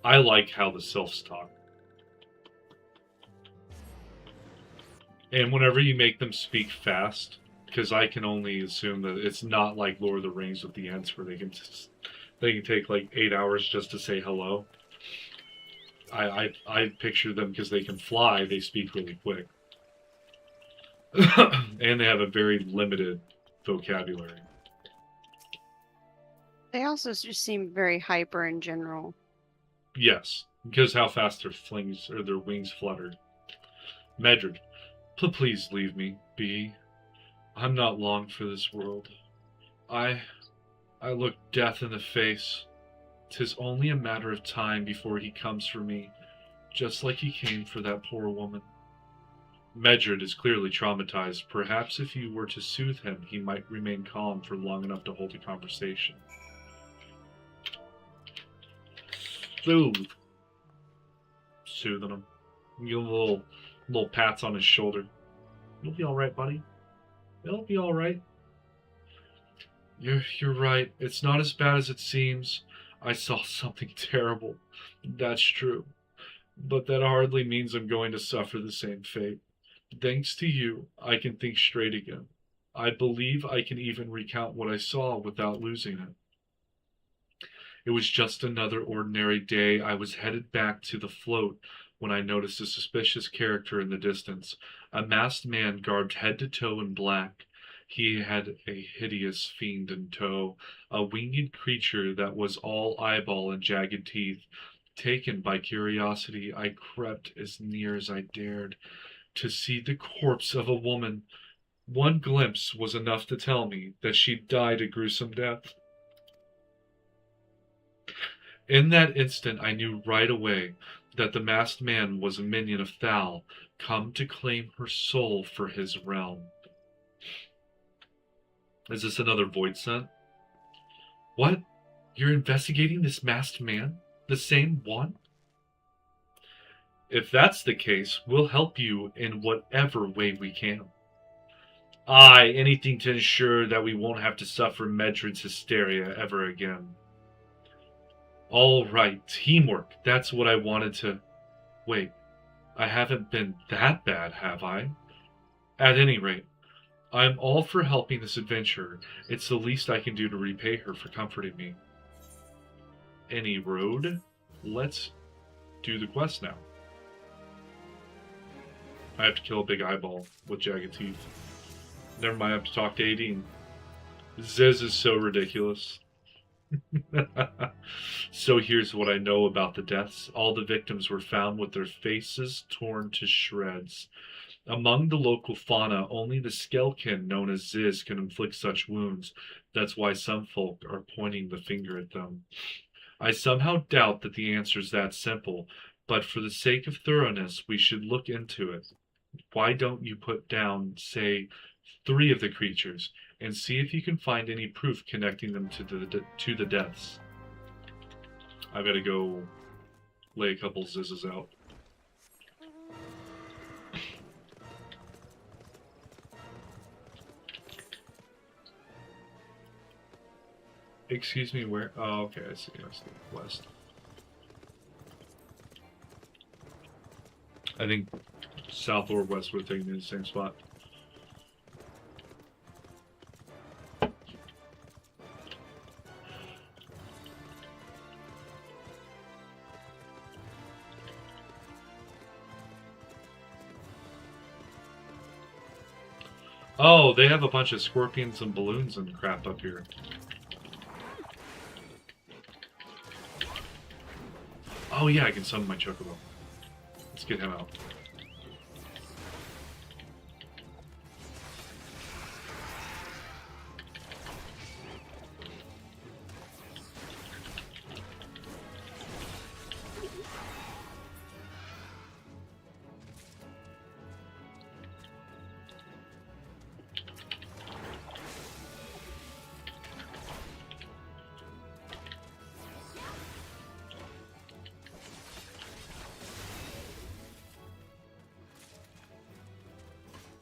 I like how the sylphs talk. And whenever you make them speak fast, because I can only assume that it's not like Lord of the Rings with the Ents where they can take like 8 hours just to say hello. I picture them because they can fly, they speak really quick. And they have a very limited vocabulary. They also just seem very hyper in general. Yes, because how fast their wings flutter. Medrid, please leave me be. I'm not long for this world. I look death in the face. 'Tis only a matter of time before he comes for me, just like he came for that poor woman. Medrid is clearly traumatized. Perhaps if you were to soothe him, he might remain calm for long enough to hold a conversation. Soothe. Soothing him. Give him little pats on his shoulder. You'll be alright, buddy. It'll be alright. You're right. It's not as bad as it seems. I saw something terrible. That's true. But that hardly means I'm going to suffer the same fate. Thanks to you, I can think straight again. I believe I can even recount what I saw without losing it. It was just another ordinary day. I was headed back to the float when I noticed a suspicious character in the distance. A masked man garbed head to toe in black. He had a hideous fiend in tow, a winged creature that was all eyeball and jagged teeth. Taken by curiosity, I crept as near as I dared to see the corpse of a woman. One glimpse was enough to tell me that she'd died a gruesome death. In that instant, I knew right away that the masked man was a minion of Thal, come to claim her soul for his realm. Is this another void scent? What? You're investigating this masked man? The same one? If that's the case, we'll help you in whatever way we can. Aye, anything to ensure that we won't have to suffer Medrid's hysteria ever again. All right, teamwork. That's what I wanted to... Wait, I haven't been that bad, have I? At any rate, I'm all for helping this adventurer. It's the least I can do to repay her for comforting me. Any road? Let's do the quest now. I have to kill a big eyeball with jagged teeth. Never mind, I have to talk to Aideen. Ziz is so ridiculous. So here's what I know about the deaths. All the victims were found with their faces torn to shreds. Among the local fauna, only the Skelkin, known as Ziz, can inflict such wounds. That's why some folk are pointing the finger at them. I somehow doubt that the answer's that simple, but for the sake of thoroughness, we should look into it. Why don't you put down, say, 3 of the creatures, and see if you can find any proof connecting them to the deaths. I gotta go lay a couple zizzes out. Excuse me, where? Oh, okay, I see. West. I think south or west would take me to the same spot. Oh, they have a bunch of scorpions and balloons and crap up here. Oh yeah, I can summon my chocobo. Let's get him out.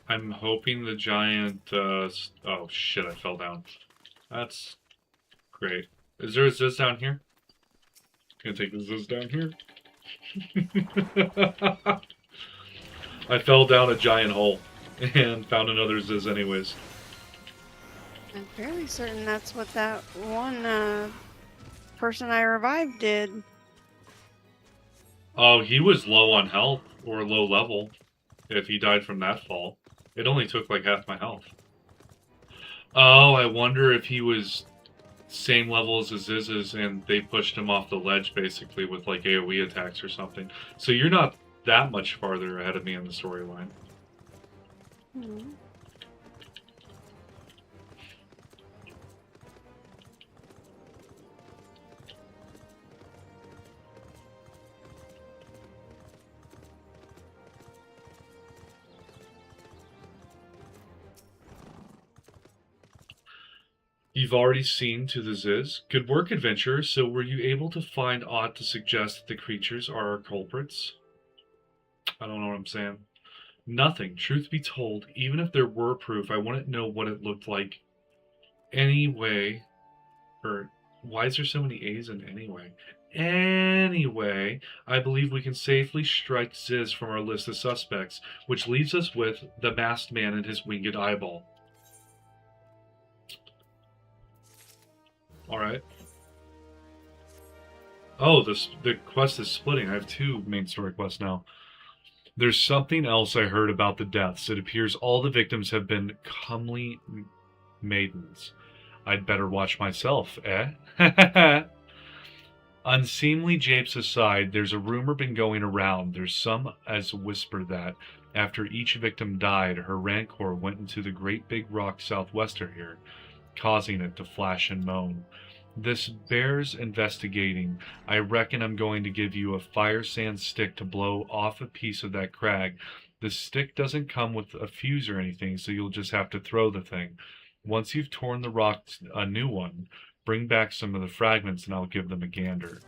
I'm hoping the giant, oh shit, I fell down. That's great. Is there a Ziz down here? Can I take the Ziz down here? I fell down a giant hole and found another Ziz anyways. I'm fairly certain that's what that one person I revived did. Oh, he was low on health, or low level, if he died from that fall. It only took like half my health. Oh, I wonder if he was same level as Aziz's and they pushed him off the ledge basically with like AoE attacks or something. So you're not that much farther ahead of me in the storyline. Hmm. You've already seen to the Ziz. Good work, adventurer. So were you able to find aught to suggest that the creatures are our culprits? I don't know what I'm saying. Nothing. Truth be told, even if there were proof, I wouldn't know what it looked like anyway. Or why is there so many A's in anyway? Anyway, I believe we can safely strike Ziz from our list of suspects, which leaves us with the masked man and his winged eyeball. Alright. Oh, the quest is splitting. I have two main story quests now. There's something else I heard about the deaths. It appears all the victims have been comely maidens. I'd better watch myself, eh? Unseemly japes aside, there's a rumor been going around. There's some as whisper that, after each victim died, her rancor went into the great big rock southwest of here, causing it to flash and moan. This bears investigating. I reckon I'm going to give you a fire sand stick to blow off a piece of that crag. The stick doesn't come with a fuse or anything, so you'll just have to throw the thing. Once you've torn the rock a new one, bring back some of the fragments and I'll give them a gander.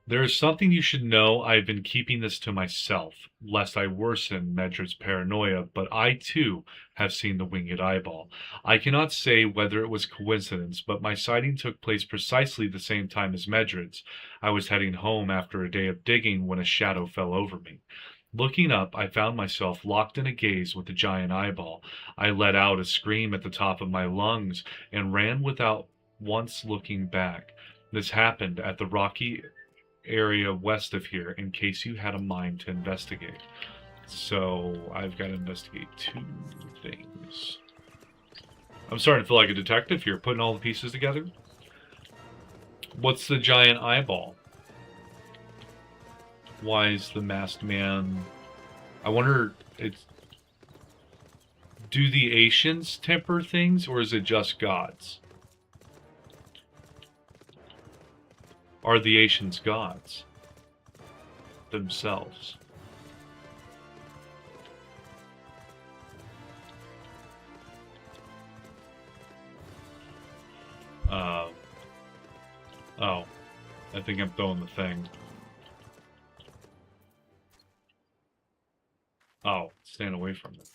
There is something you should know. I've been keeping this to myself, lest I worsen Medred's paranoia, but I too have seen the winged eyeball. I cannot say whether it was coincidence, but my sighting took place precisely the same time as Medred's. I was heading home after a day of digging when a shadow fell over me. Looking up, I found myself locked in a gaze with the giant eyeball. I let out a scream at the top of my lungs and ran without once looking back. This happened at the rocky area west of here in case you had a mind to investigate. So I've got to investigate two things. I'm starting to feel like a detective here, putting all the pieces together. What's the giant eyeball? Why is the masked man... I wonder, it's... Do the Asians temper things, or is it just gods? Are the Asians gods themselves? Oh, I think I'm throwing the thing. Oh, stand away from it.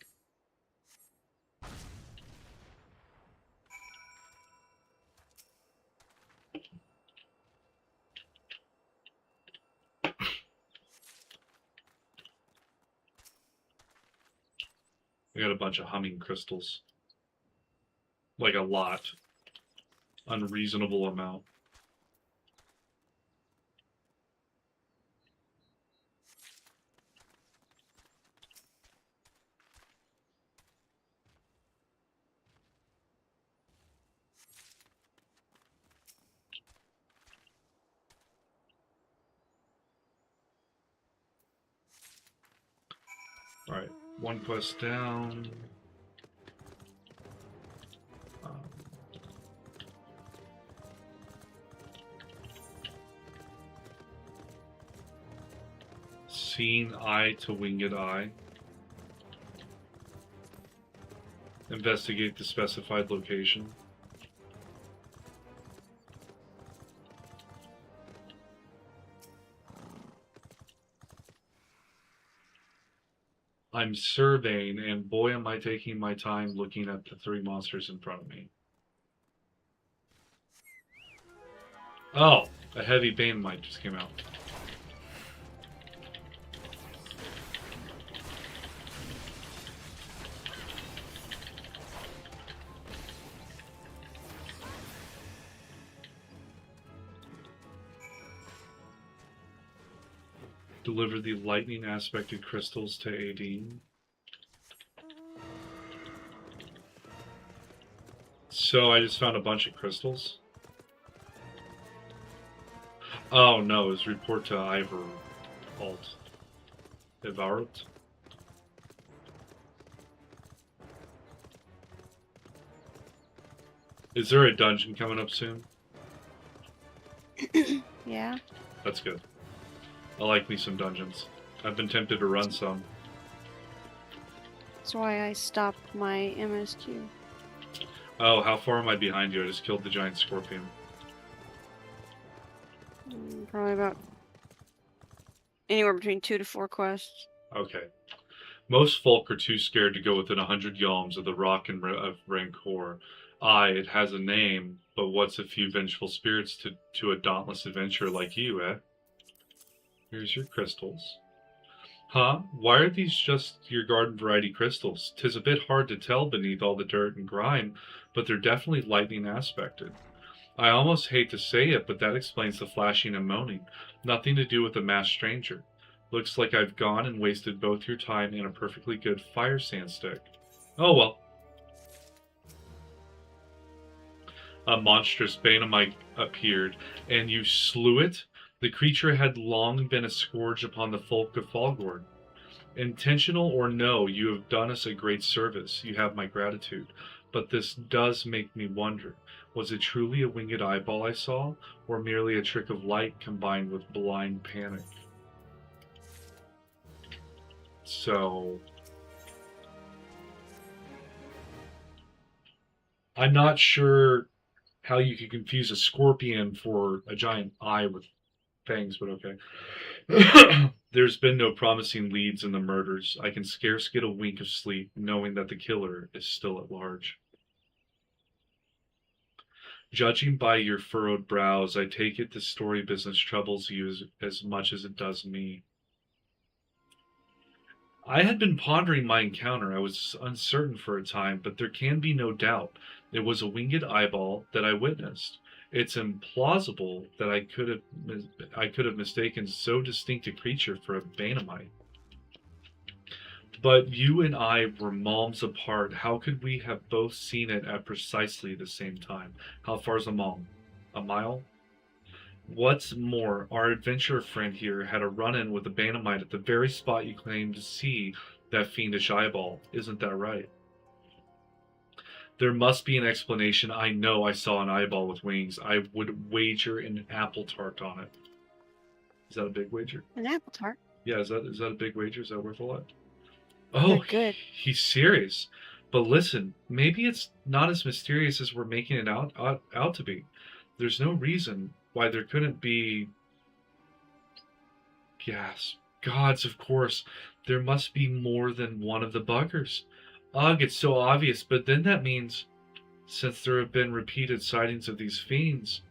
I got a bunch of humming crystals. Like a lot. Unreasonable amount. Alright, one quest down. Seeing eye to winged eye. Investigate the specified location. I'm surveying, and boy, am I taking my time looking at the 3 monsters in front of me. Oh, a heavy bane might just came out. Deliver the lightning aspected crystals to Adine. So I just found a bunch of crystals. Oh no, it was report to Ivor Alt. Ivarot. Is there a dungeon coming up soon? Yeah. That's good. I like me some dungeons. I've been tempted to run some. That's why I stopped my MSQ. Oh, how far am I behind you? I just killed the giant scorpion. Probably about anywhere between 2 to 4 quests. Okay. Most folk are too scared to go within 100 yalms of the rock of Rancor. Aye, it has a name, but what's a few vengeful spirits to a dauntless adventurer like you, eh? Here's your crystals. Huh? Why are these just your garden variety crystals? 'Tis a bit hard to tell beneath all the dirt and grime, but they're definitely lightning aspected. I almost hate to say it, but that explains the flashing and moaning. Nothing to do with a masked stranger. Looks like I've gone and wasted both your time and a perfectly good fire sand stick. Oh well. A monstrous Banamite appeared, and you slew it? The creature had long been a scourge upon the folk of Falgord. Intentional or no, you have done us a great service. You have my gratitude. But this does make me wonder. Was it truly a winged eyeball I saw, or merely a trick of light combined with blind panic? So, I'm not sure how you could confuse a scorpion for a giant eye with fangs, but okay. There's been no promising leads in the murders. I can scarce get a wink of sleep knowing that the killer is still at large. Judging by your furrowed brows, I take it the story business troubles you as much as it does me. I had been pondering my encounter. I was uncertain for a time, but there can be no doubt. It was a winged eyeball that I witnessed. It's implausible that I could have mistaken so distinct a creature for a Banamite. But you and I were malms apart. How could we have both seen it at precisely the same time? How far's a malm? A mile? What's more, our adventurer friend here had a run-in with a Banamite at the very spot you claimed to see that fiendish eyeball. Isn't that right? There must be an explanation. I know I saw an eyeball with wings. I would wager an apple tart on it. Is that a big wager? An apple tart? Yeah, is that a big wager? Is that worth a lot? They're Oh, good. he's serious. But listen, maybe it's not as mysterious as we're making it out to be. There's no reason why there couldn't be. Yes, gods, of course. There must be more than one of the buggers. Ugh, it's so obvious, but then that means, since there have been repeated sightings of these fiends,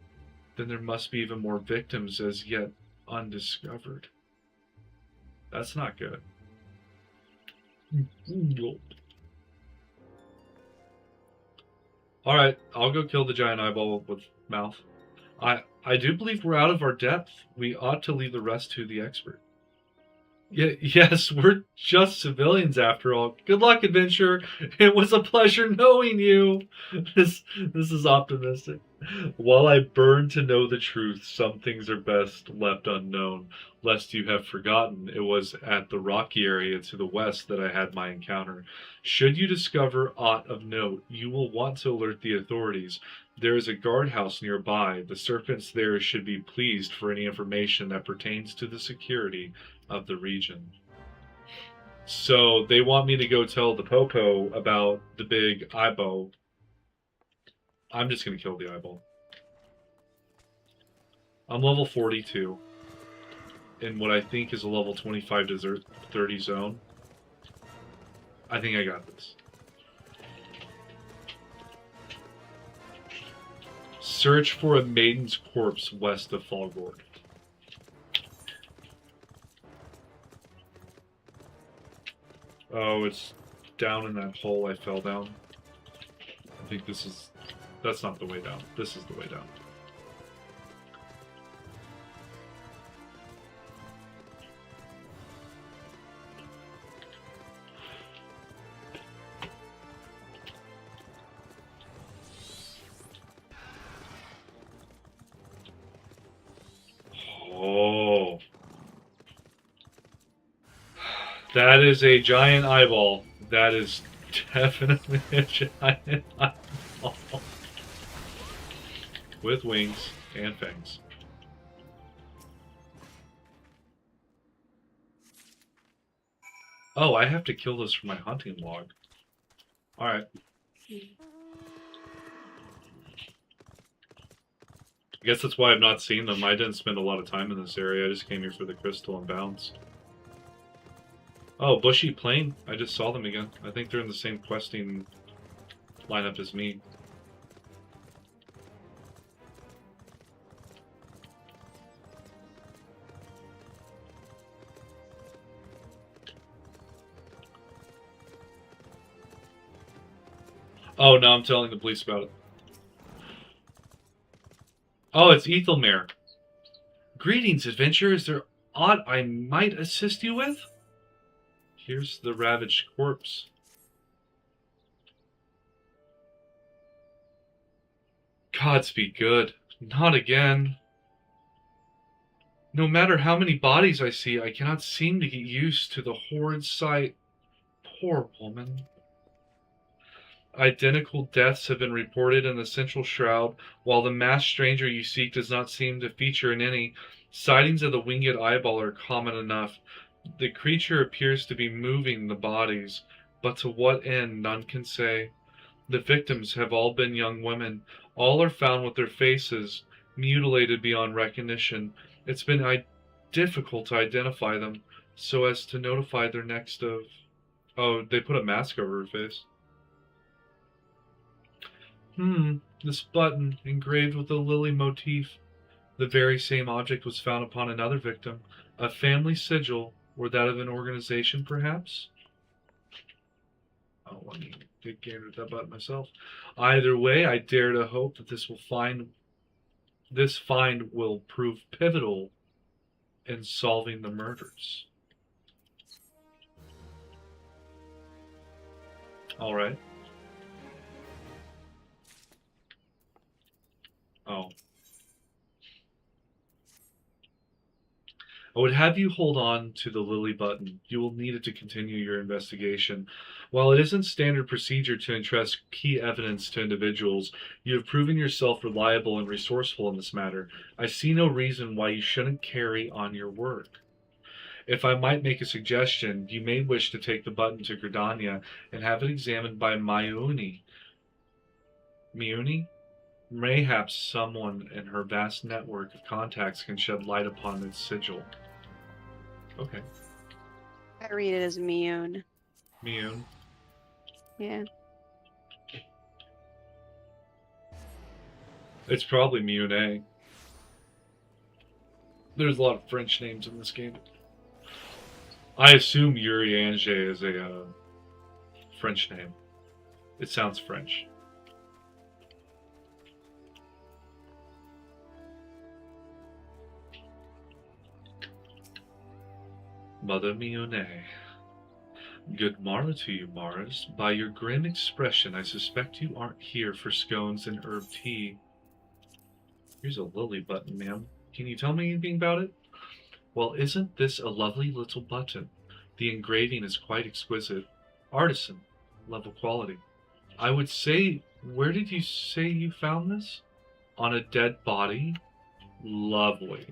then there must be even more victims as yet undiscovered. That's not good. Alright, I'll go kill the giant eyeball with mouth. I do believe we're out of our depth. We ought to leave the rest to the expert. Yes, we're just civilians after all. Good luck, adventurer. It was a pleasure knowing you. This is optimistic. While I burn to know the truth, some things are best left unknown, lest you have forgotten it was at the rocky area to the west that I had my encounter. Should you discover aught of note, you will want to alert the authorities. There is a guardhouse nearby. The serpents there should be pleased for any information that pertains to the security of the region. So they want me to go tell the Popo about the big eyeball. I'm just going to kill the eyeball. I'm level 42 in what I think is a level 25 to 30 zone. I think I got this. Search for a maiden's corpse west of Falgord. Oh, it's down in that hole I fell down. I think this is... That's not the way down. This is the way down. Oh. That is a giant eyeball. That is definitely a giant eyeball. With wings and fangs. Oh, I have to kill this for my hunting log. Alright. I guess that's why I've not seen them. I didn't spend a lot of time in this area. I just came here for the crystal and bounced. Oh, Bushy Plain. I just saw them again. I think they're in the same questing lineup as me. Oh, no, I'm telling the police about it. Oh, it's Ethelmere. Greetings, adventurer. Is there aught I might assist you with? Here's the ravaged corpse. Gods be good. Not again. No matter how many bodies I see, I cannot seem to get used to the horrid sight. Poor woman. Identical deaths have been reported in the central shroud, while the masked stranger you seek does not seem to feature in any. Sightings of the winged eyeball are common enough. The creature appears to be moving the bodies, but to what end none can say. The victims have all been young women. All are found with their faces mutilated beyond recognition. It's been difficult to identify them, so as to notify their next of... Oh, they put a mask over her face. This button, engraved with a lily motif. The very same object was found upon another victim. A family sigil, or that of an organization, perhaps? Oh, let me get gander at that button myself. Either way, I dare to hope that this find will prove pivotal in solving the murders. All right. Oh. I would have you hold on to the lily button. You will need it to continue your investigation. While it isn't standard procedure to entrust key evidence to individuals, you have proven yourself reliable and resourceful in this matter. I see no reason why you shouldn't carry on your work. If I might make a suggestion, you may wish to take the button to Gridania and have it examined by Mayuni. Mayuni? Mayhaps someone in her vast network of contacts can shed light upon its sigil. Okay. I read it as Miyun. Miyun. Yeah. It's probably Miyune. There's a lot of French names in this game. I assume Eorzea is a French name. It sounds French. Mother Miyone. Good morrow to you, Mars. By your grim expression, I suspect you aren't here for scones and herb tea. Here's a lily button, ma'am. Can you tell me anything about it? Well, isn't this a lovely little button? The engraving is quite exquisite. Artisan. Level quality. I would say, where did you say you found this? On a dead body? Lovely.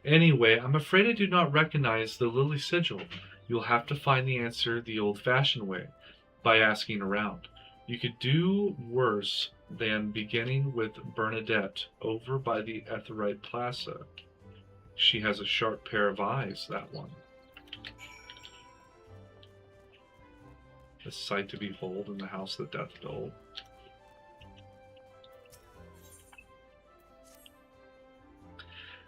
Anyway, I'm afraid I do not recognize the lily sigil. You'll have to find the answer the old-fashioned way, by asking around. You could do worse than beginning with Bernadette over by the Etherite Plaza. She has a sharp pair of eyes, that one. A sight to behold in the house that doth dull.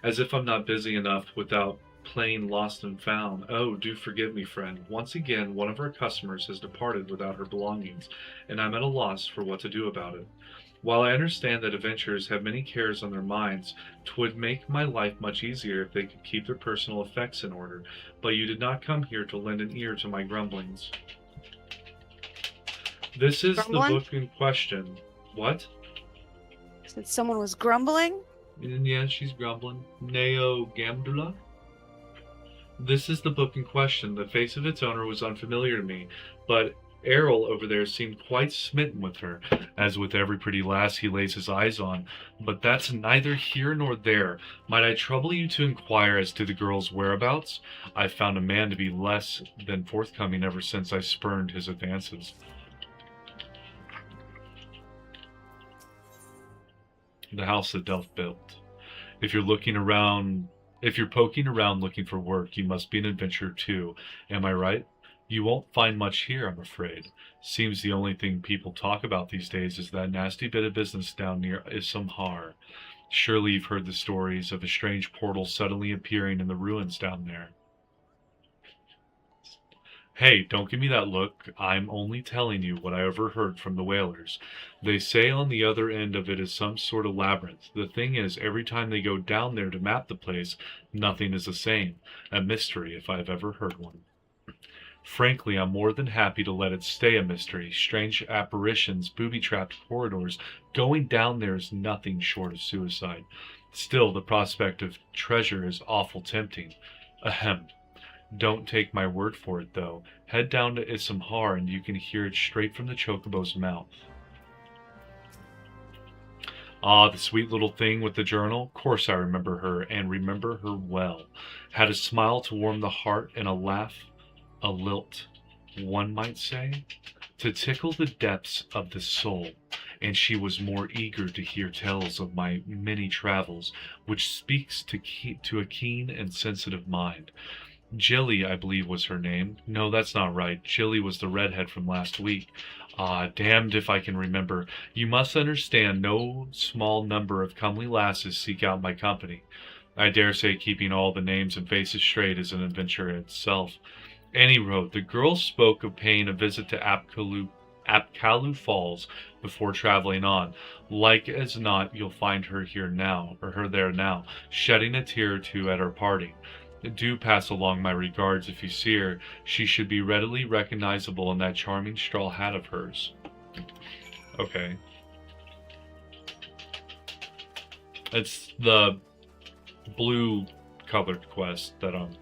As if I'm not busy enough without playing lost and found. Oh, do forgive me, friend. Once again, one of our customers has departed without her belongings, and I'm at a loss for what to do about it. While I understand that adventurers have many cares on their minds, 'twould make my life much easier if they could keep their personal effects in order, but you did not come here to lend an ear to my grumblings. This is Grumbling? the book in question. What? Said someone was grumbling? And yeah, she's grumbling. Neo Gamdula? This is the book in question. The face of its owner was unfamiliar to me, but Errol over there seemed quite smitten with her, as with every pretty lass he lays his eyes on. But that's neither here nor there. Might I trouble you to inquire as to the girl's whereabouts? I've found a man to be less than forthcoming ever since I spurned his advances. The house that Delph built. If you're poking around looking for work, you must be an adventurer too. Am I right? You won't find much here, I'm afraid. Seems the only thing people talk about these days is that nasty bit of business down near Issamhar. Surely you've heard the stories of a strange portal suddenly appearing in the ruins down there. Hey, don't give me that look. I'm only telling you what I overheard from the whalers. They say on the other end of it is some sort of labyrinth. The thing is, every time they go down there to map the place, nothing is the same. A mystery, if I've ever heard one. Frankly, I'm more than happy to let it stay a mystery. Strange apparitions, booby-trapped corridors. Going down there is nothing short of suicide. Still, the prospect of treasure is awful tempting. Ahem. Don't take my word for it, though. Head down to Issamhar and you can hear it straight from the Chocobo's mouth. Ah, the sweet little thing with the journal. Of course I remember her, and remember her well. Had a smile to warm the heart and a laugh, a lilt, one might say, to tickle the depths of the soul. And she was more eager to hear tales of my many travels, which speaks to a keen and sensitive mind. Jilly, I believe, was her name. No, that's not right. Jilly was the redhead from last week. Ah, damned if I can remember. You must understand, no small number of comely lasses seek out my company. I dare say keeping all the names and faces straight is an adventure in itself. Any road, the girl spoke of paying a visit to Apkalu Falls before traveling on. Like as not, you'll find her here now, or her there now, shedding a tear or two at our parting. Do pass along my regards if you see her. She should be readily recognizable in that charming straw hat of hers. Okay. It's the blue colored quest that I'm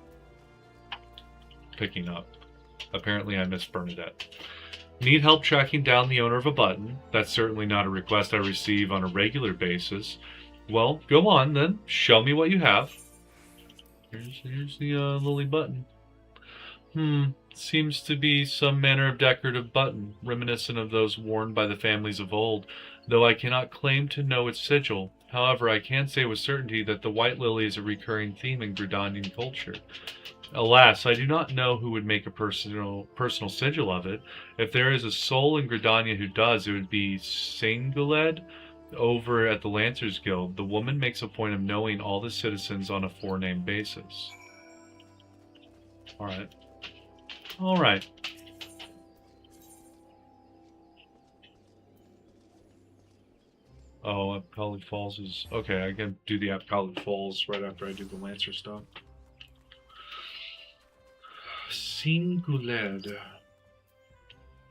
picking up. Apparently I missed Bernadette. Need help tracking down the owner of a button? That's certainly not a request I receive on a regular basis. Well, go on then. Show me what you have. Here's the lily button. Seems to be some manner of decorative button, reminiscent of those worn by the families of old, though I cannot claim to know its sigil. However, I can say with certainty that the white lily is a recurring theme in Gridanian culture. Alas, I do not know who would make a personal sigil of it. If there is a soul in Gridania who does, it would be Singuled over at the Lancers Guild. The woman makes a point of knowing all the citizens on a four-name basis. Alright. Oh, Apkalu Falls is... Okay, I can do the Apkalu Falls right after I do the Lancer stuff. Singuled.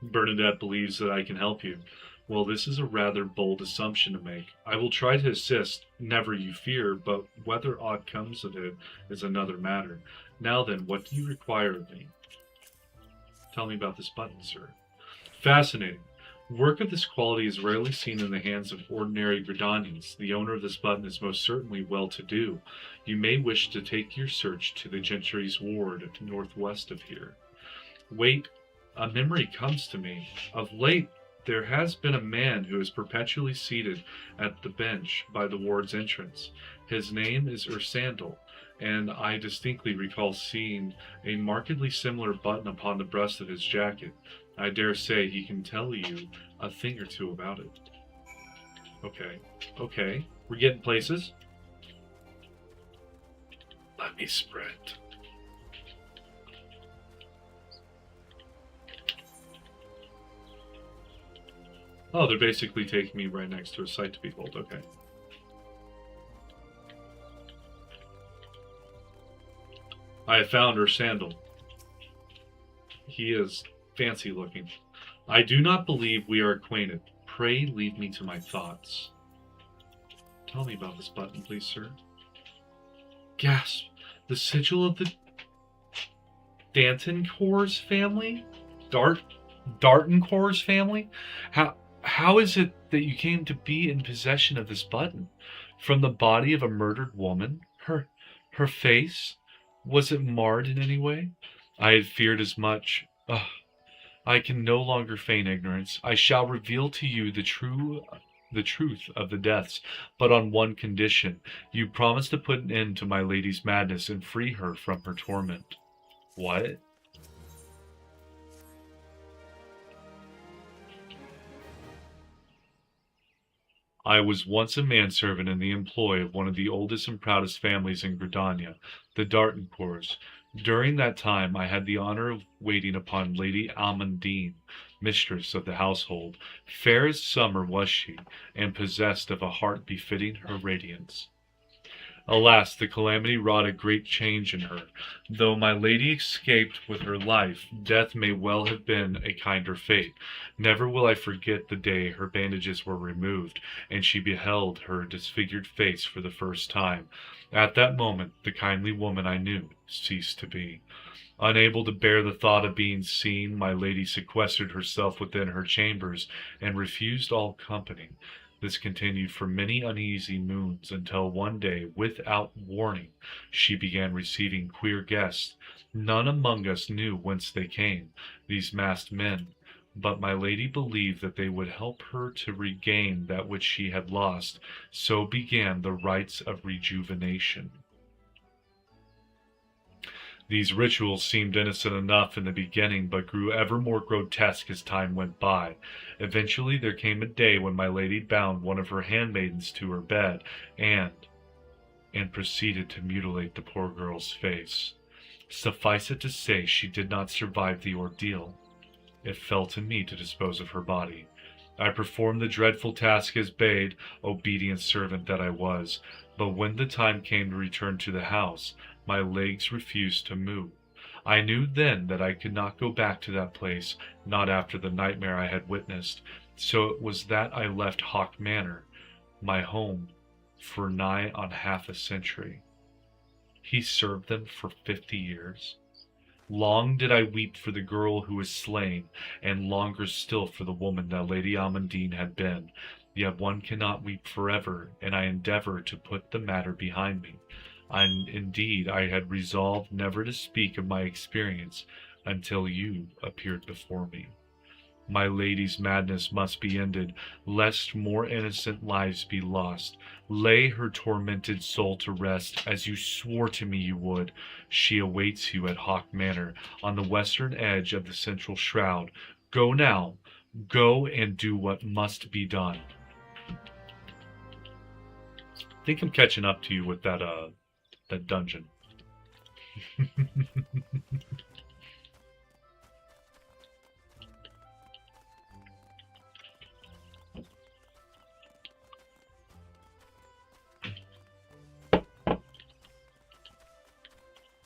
Bernadette believes that I can help you. Well, this is a rather bold assumption to make. I will try to assist, never you fear, but whether aught comes of it is another matter. Now then, what do you require of me? Tell me about this button, sir. Fascinating. Work of this quality is rarely seen in the hands of ordinary Gridanians. The owner of this button is most certainly well-to-do. You may wish to take your search to the Gentry's Ward northwest of here. Wait, a memory comes to me. Of late, there has been a man who is perpetually seated at the bench by the ward's entrance. His name is Ursandal, and I distinctly recall seeing a markedly similar button upon the breast of his jacket. I dare say he can tell you a thing or two about it. Okay, okay, we're getting places. Let me sprint. Oh, they're basically taking me right next to a sight to behold. Okay. I have found her sandal. He is fancy looking. I do not believe we are acquainted. Pray leave me to my thoughts. Tell me about this button, please, sir. Gasp! The sigil of the Dantoncourt's family? Dartoncourt's family? How is it that you came to be in possession of this button? From the body of a murdered woman? Her face? Was it marred in any way? I had feared as much. Ugh. I can no longer feign ignorance. I shall reveal to you the truth of the deaths, but on one condition. You promise to put an end to my lady's madness and free her from her torment. What? I was once a manservant in the employ of one of the oldest and proudest families in Gridania, the Dartoncourts. During that time I had the honor of waiting upon Lady Amandine, mistress of the household. Fair as summer was she, and possessed of a heart befitting her radiance. Alas, the calamity wrought a great change in her. Though my lady escaped with her life, death may well have been a kinder fate. Never will I forget the day her bandages were removed, and she beheld her disfigured face for the first time. At that moment, the kindly woman I knew ceased to be. Unable to bear the thought of being seen, my lady sequestered herself within her chambers, and refused all company. This continued for many uneasy moons, until one day, without warning, she began receiving queer guests. None among us knew whence they came, these masked men, but my lady believed that they would help her to regain that which she had lost. So began the rites of rejuvenation. These rituals seemed innocent enough in the beginning, but grew ever more grotesque as time went by. Eventually there came a day when my lady bound one of her handmaidens to her bed, and proceeded to mutilate the poor girl's face. Suffice it to say, she did not survive the ordeal. It fell to me to dispose of her body. I performed the dreadful task as bade, obedient servant that I was. But when the time came to return to the house, my legs refused to move. I knew then that I could not go back to that place, not after the nightmare I had witnessed. So it was that I left Hawk Manor, my home, for nigh on half a century. He served them for 50 years. Long did I weep for the girl who was slain, and longer still for the woman that Lady Amandine had been. Yet one cannot weep forever, and I endeavored to put the matter behind me. And indeed I had resolved never to speak of my experience until you appeared before me. My lady's madness must be ended, lest more innocent lives be lost. Lay her tormented soul to rest, as you swore to me you would. She awaits you at Hawk Manor, on the western edge of the central shroud. Go now, go and do what must be done. I think I'm catching up to you with that dungeon.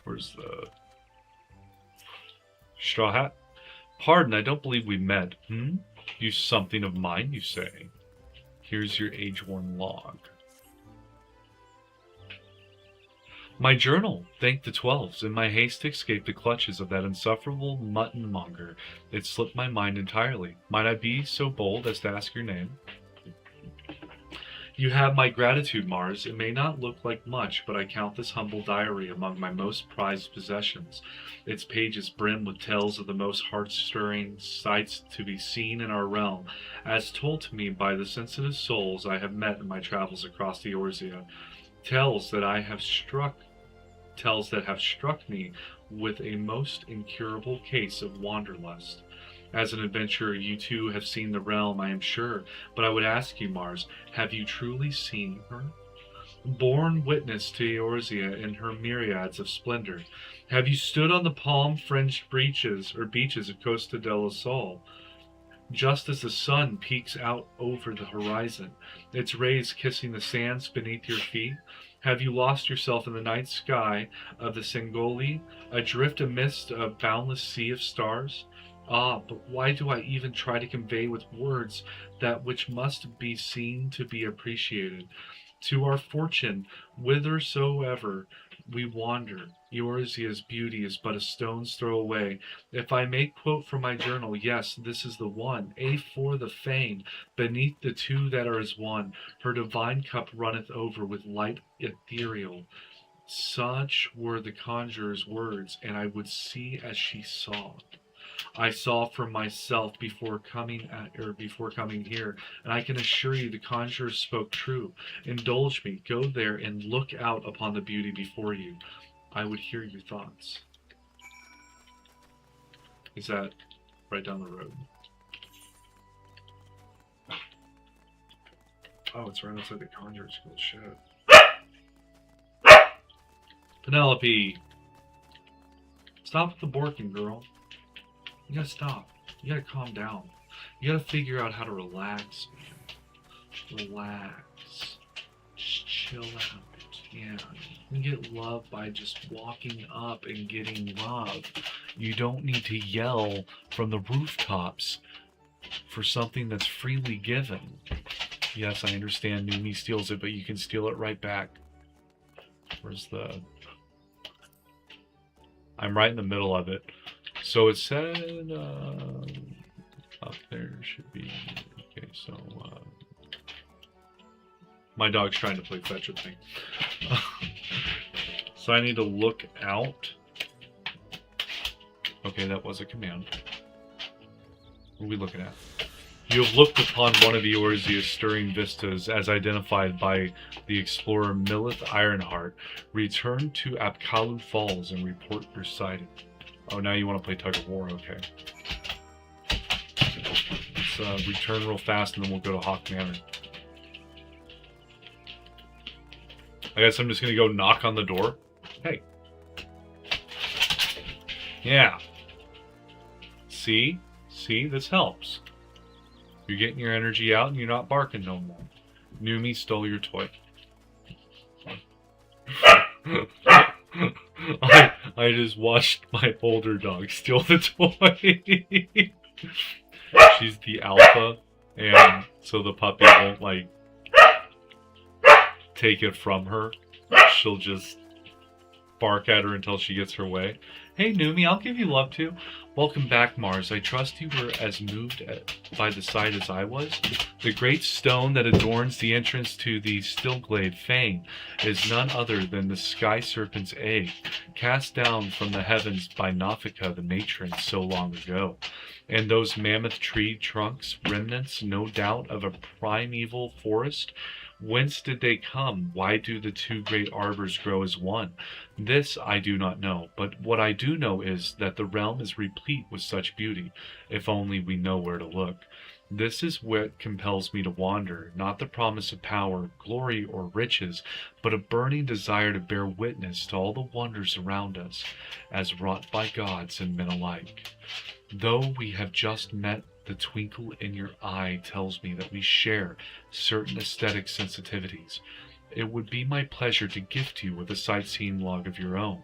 Where's the straw hat? Pardon, I don't believe we met. You something of mine, you say? Here's your age-worn log. My journal, thank the 12s. In my haste to escape the clutches of that insufferable mutton-monger, it slipped my mind entirely. Might I be so bold as to ask your name? You have my gratitude, Mars. It may not look like much, but I count this humble diary among my most prized possessions. Its pages brim with tales of the most heart-stirring sights to be seen in our realm, as told to me by the sensitive souls I have met in my travels across the Eorzea. Tales that I have struck tales that have struck me with a most incurable case of wanderlust. As an adventurer, you too have seen the realm, I am sure, but I would ask you, Mars, have you truly seen her? Borne witness to Eorzea in her myriads of splendor, have you stood on the palm-fringed beaches of Costa del Sol, just as the sun peeks out over the horizon, its rays kissing the sands beneath your feet? Have you lost yourself in the night sky of the Sengoli, adrift amidst a boundless sea of stars? Ah, but why do I even try to convey with words that which must be seen to be appreciated? To our fortune, whithersoever we wander, Eorzea's beauty is but a stone's throw away. If I may quote from my journal, yes, this is the one, for the fane, beneath the two that are as one, her divine cup runneth over with light ethereal. Such were the conjurer's words, and I would see as she saw. I saw for myself before coming here, and I can assure you the conjurer spoke true. Indulge me, go there and look out upon the beauty before you. I would hear your thoughts. Is that right down the road? Oh, it's right outside the conjurer school. Shit. Penelope! Stop with the borking, girl. You gotta stop. You gotta calm down. You gotta figure out how to relax, man. Relax. Just chill out. Yeah. You can get love by just walking up and getting love. You don't need to yell from the rooftops for something that's freely given. Yes, I understand Numi steals it, but you can steal it right back. Where's the... I'm right in the middle of it. So it said up there should be... Okay, so... my dog's trying to play fetch with me. So I need to look out. Okay, that was a command. What are we looking at? You have looked upon one of Eorzea's stirring vistas as identified by the explorer Millith Ironheart. Return to Apkalu Falls and report your sighting. Oh, now you want to play tug of war, okay. Let's return real fast and then we'll go to Hawk Manor. I guess I'm just going to go knock on the door. Hey. Yeah. See? See? This helps. You're getting your energy out and you're not barking no more. Numi stole your toy. I just watched my older dog steal the toy. She's the alpha, and so the puppy won't, like, take it from her. She'll just bark at her until she gets her way. Hey, Numi, I'll give you love too. Welcome back, Mars. I trust you were as moved by the sight as I was. The great stone that adorns the entrance to the Stillglade Fane is none other than the Sky Serpent's egg, cast down from the heavens by Nafika, the matron, so long ago. And those mammoth tree trunks, remnants, no doubt, of a primeval forest? Whence did they come? Why do the two great arbors grow as one? This I do not know, but what I do know is that the realm is replete with such beauty, if only we know where to look. This is what compels me to wander, not the promise of power, glory, or riches, but a burning desire to bear witness to all the wonders around us, as wrought by gods and men alike. Though we have just met, the twinkle in your eye tells me that we share certain aesthetic sensitivities. It would be my pleasure to gift you with a sightseeing log of your own.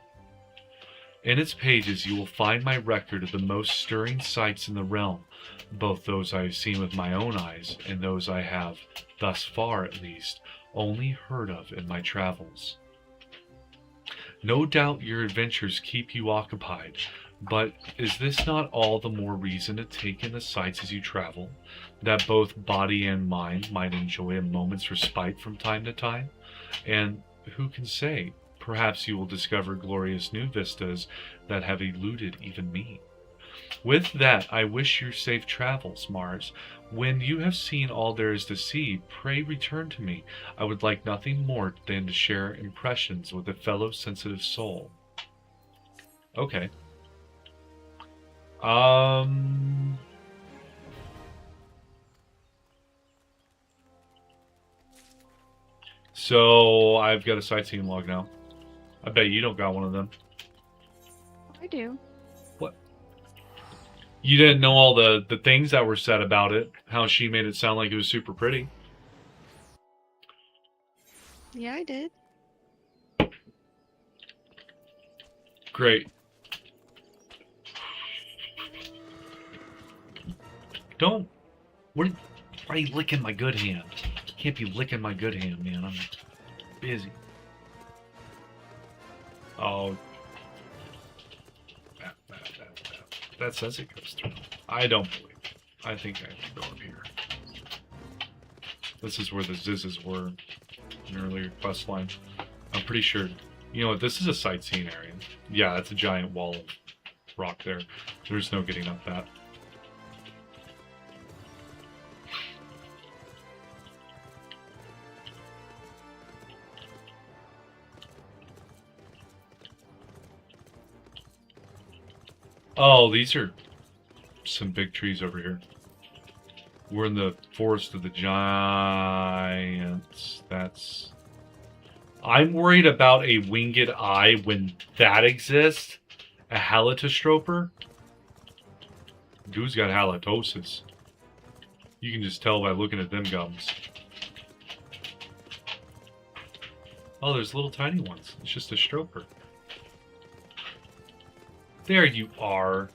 In its pages you will find my record of the most stirring sights in the realm, both those I have seen with my own eyes and those I have, thus far at least, only heard of in my travels. No doubt your adventures keep you occupied, but is this not all the more reason to take in the sights as you travel, that both body and mind might enjoy a moment's respite from time to time? And who can say, perhaps you will discover glorious new vistas that have eluded even me. With that, I wish you safe travels, Mars. When you have seen all there is to see, pray return to me. I would like nothing more than to share impressions with a fellow sensitive soul. Okay. So I've got a sightseeing log now. I bet you don't got one of them. I do. What? You didn't know all the things that were said about it, how she made it sound like it was super pretty. Yeah, I did. Great. Don't. What? Why are you licking my good hand? You can't be licking my good hand, man. I'm busy. Oh. That says it goes through. I don't believe it. I think I have to go up here. This is where the Zizzes were in an earlier quest line. I'm pretty sure. You know what? This is a sightseeing area. Yeah, that's a giant wall of rock there. There's no getting up that. Oh, these are some big trees over here. We're in the forest of the giants. That's... I'm worried about a winged eye when that exists. A halitotroper. Dude's got halitosis. You can just tell by looking at them gums. Oh, there's little tiny ones. It's just a stroper. There you are.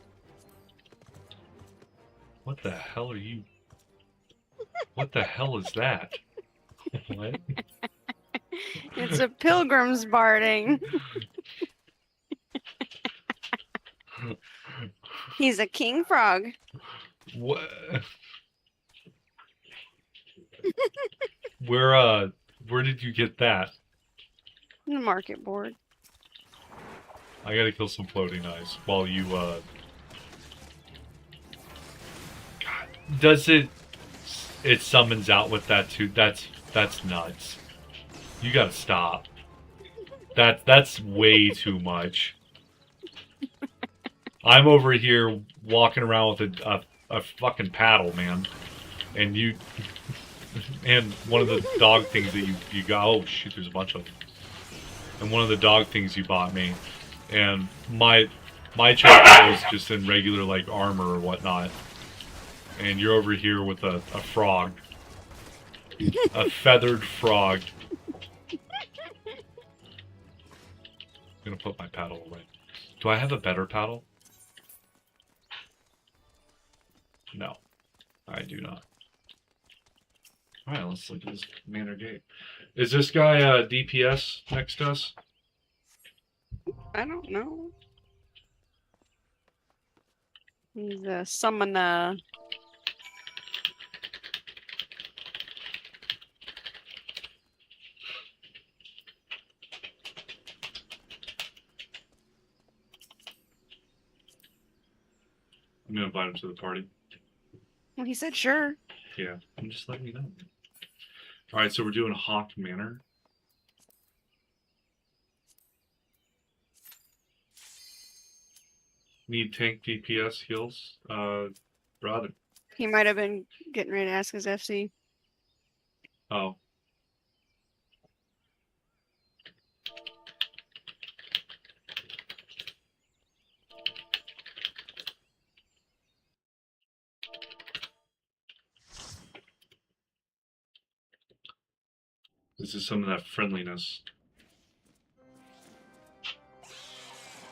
What the hell are you? What the hell is that? What? It's a pilgrim's barding. He's a king frog. What? Where did you get that? The market board. I gotta kill some floating eyes while you, God. Does it summons out with that too? That's nuts. You gotta stop. That's way too much. I'm over here walking around with a fucking paddle, man. And you... And one of the dog things that you got... Oh, shoot, there's a bunch of them. And one of the dog things you bought me. And my character is just in regular, like, armor or whatnot. And you're over here with a frog. A feathered frog. I'm gonna put my paddle away. Do I have a better paddle? No, I do not. Alright, let's look at this manor gate. Is this guy DPS next to us? I don't know. He's a summoner. I'm gonna invite him to the party. Well, he said sure. Yeah, I'm just letting you know. Alright, so we're doing Hawk Manor. Need tank DPS heals? Brother. He might have been getting ready to ask his FC. Oh. This is some of that friendliness.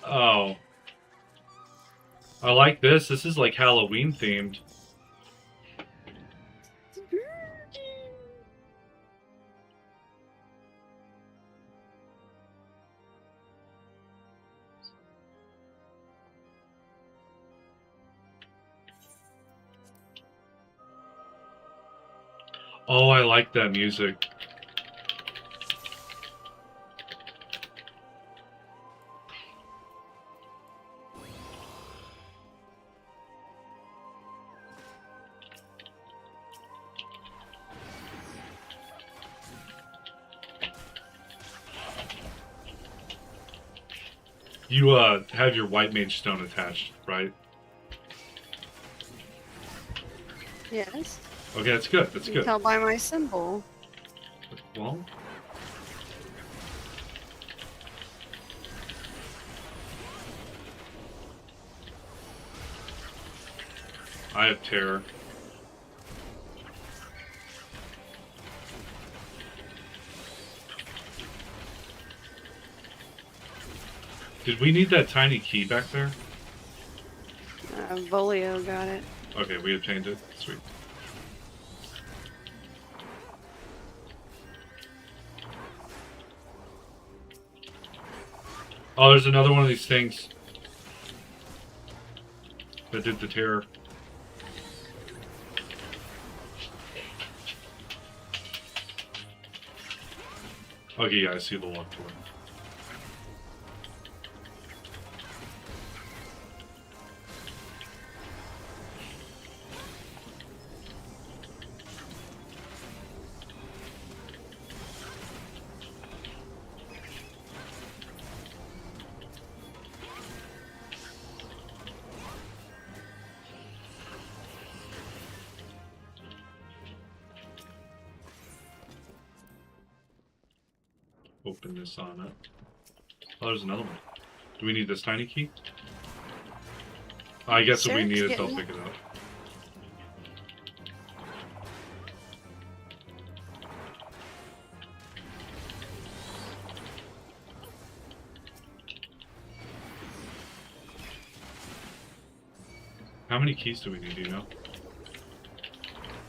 Oh. I like this. This is like Halloween themed. Oh, I like that music. You have your white mage stone attached, right? Yes. Okay, that's good. That's You can good. tell by my symbol. Well, I have terror. Did we need that tiny key back there? Volio got it. Okay, we obtained it. Sweet. Oh, there's another one of these things that did the terror. Okay, yeah, I see the lock to it. Open this on it. Oh, there's another one. Do we need this tiny key? I guess if we need it, they'll pick it up. How many keys do we need, do you know?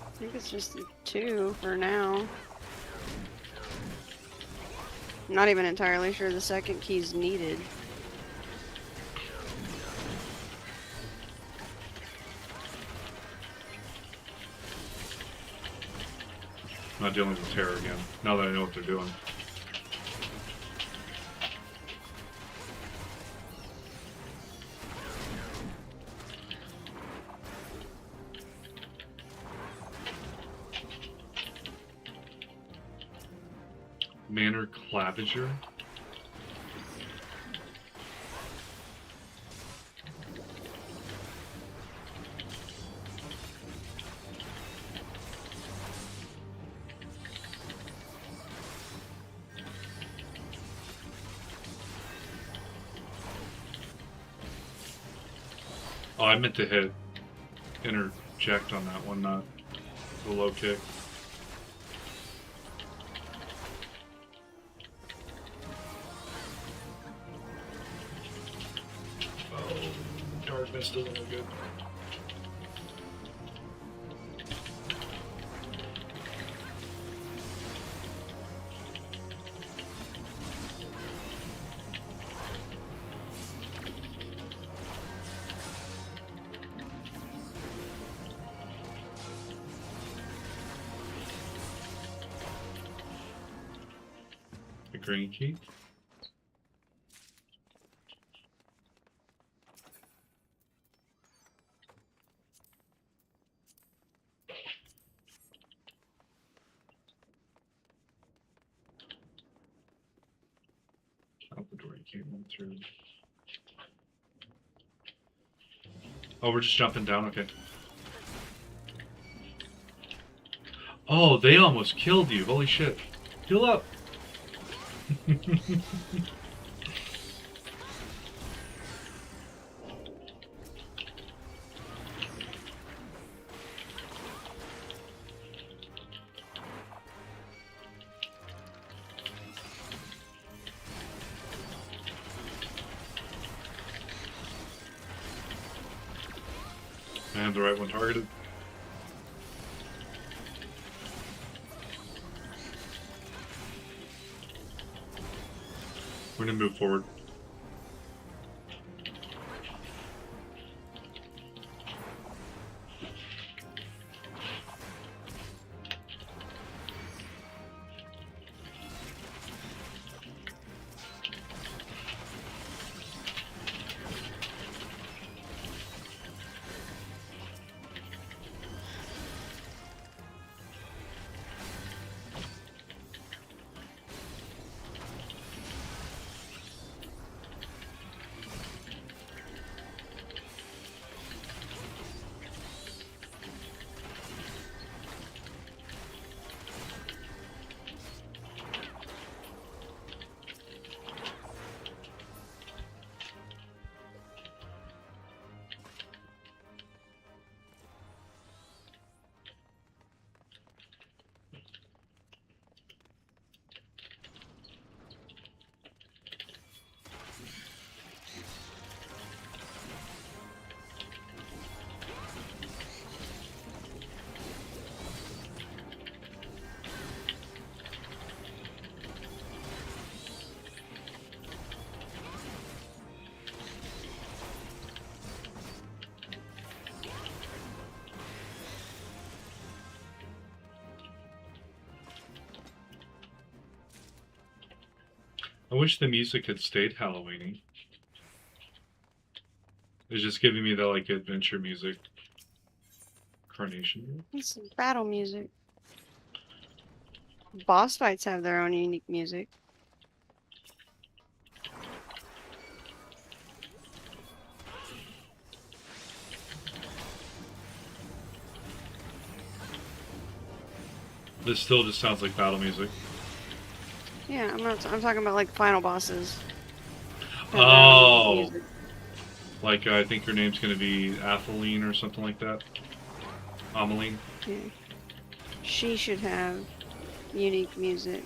I think it's just 2 for now. I'm not even entirely sure the second key's needed. I'm not dealing with terror again, now that I know what they're doing. Manor Claviger. Oh, I meant to hit interject on that one, not the low kick. Darkness doesn't look good. The green key. Out the door, you can't run through. Oh, we're just jumping down, okay. Oh, they almost killed you, holy shit. Heal up! I have the right one targeted. We're gonna move forward. wish the music had stayed Halloween-y. It's just giving me the like adventure music. Carnation. It's battle music. Boss fights have their own unique music. This still just sounds like battle music. Yeah, I'm talking about like final bosses. Have their own Oh, music. like I think her name's gonna be Atheline or something like that. Ameline. Yeah. She should have unique music.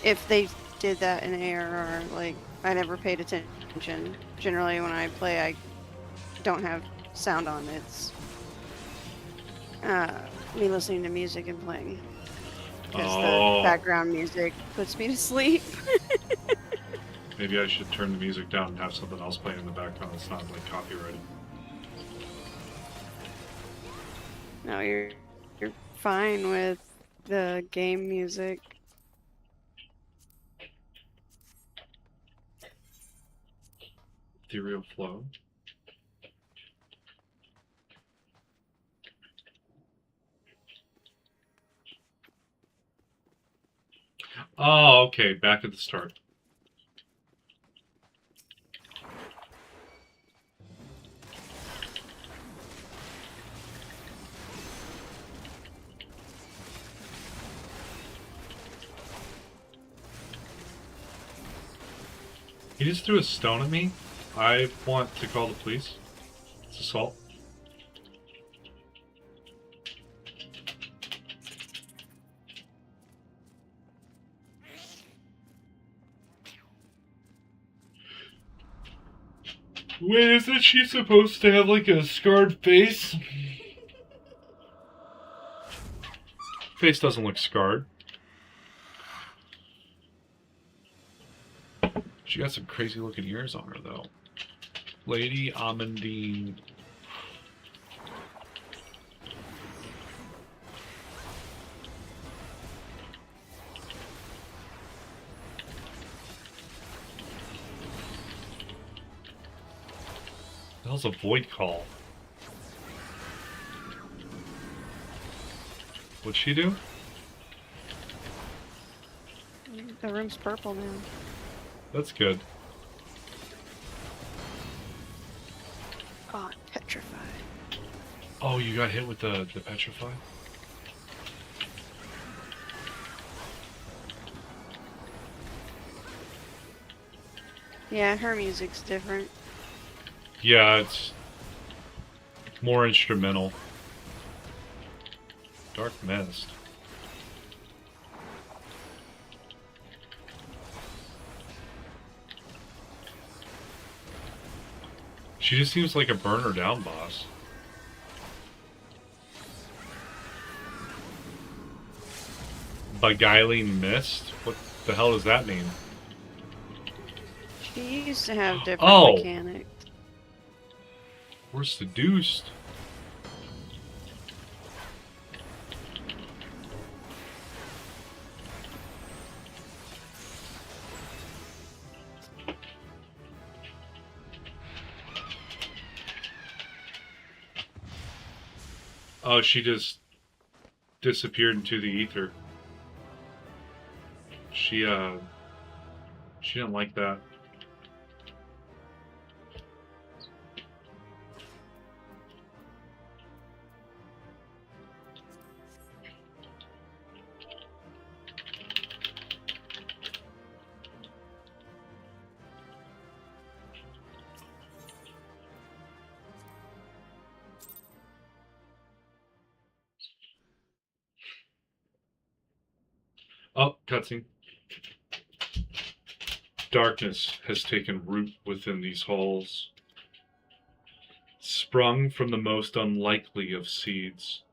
If they did that in ARR, like, I never paid attention. Generally, when I play, I don't have sound on. It's me listening to music and playing. Because the background music puts me to sleep. Maybe I should turn the music down and have something else playing in the background that's not like copyrighted. No, you're fine with the game music. Ethereal flow. Oh, okay. Back at the start. He just threw a stone at me. I want to call the police. It's assault. Wait, isn't she supposed to have like a scarred face? Face doesn't look scarred. She got some crazy looking ears on her though. Lady Amandine. That was a void call. What'd she do? The room's purple now. That's good. Oh, petrified. Oh, you got hit with the petrify? Yeah, her music's different. Yeah, it's more instrumental. Dark Mist. She just seems like a burner down boss. Beguiling Mist? What the hell does that mean? She used to have different Oh. mechanics. We're seduced. Oh, she just disappeared into the ether. She didn't like that. Oh, cutscene. Darkness has taken root within these halls, sprung from the most unlikely of seeds.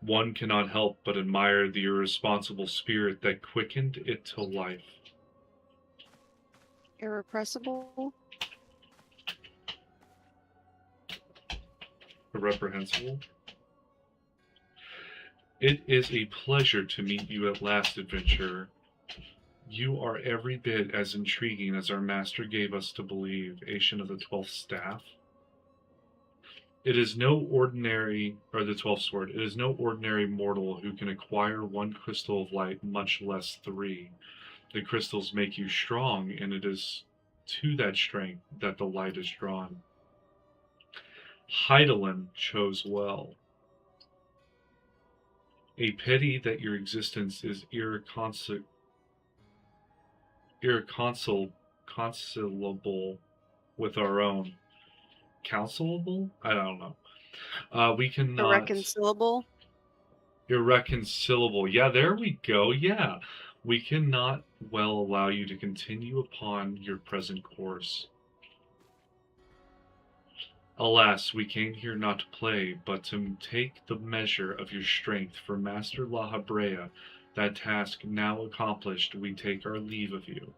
One cannot help but admire the irresponsible spirit that quickened it to life. Irrepressible? Irreprehensible? It is a pleasure to meet you at last, adventurer. You are every bit as intriguing as our master gave us to believe, Asian of the 12th Staff. It is no ordinary, or the 12th Sword, it is no ordinary mortal who can acquire one crystal of light, much less three. The crystals make you strong, and it is to that strength that the light is drawn. Heidelin chose well. A pity that your existence is irreconcilable with our own. Counselable? I don't know. We cannot. Irreconcilable. Irreconcilable. Yeah, there we go. Yeah. We cannot well allow you to continue upon your present course. Alas, we came here not to play, but to take the measure of your strength. For Master La Habrea, that task now accomplished, we take our leave of you.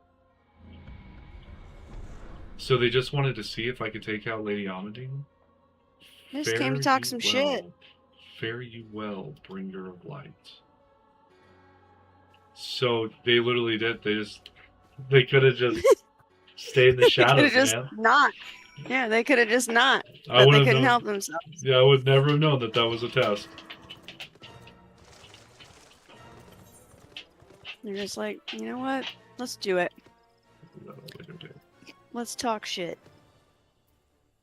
So they just wanted to see if I could take out Lady Amadine? They just came to talk some shit. Fare you well, bringer of light. So they literally did. They could have just stayed in the shadows, just man. Not. Yeah, they could have just not. I But they couldn't help themselves. Yeah, I would never have known that that was a test. They're just like, you know what? Let's do it. Let's talk shit.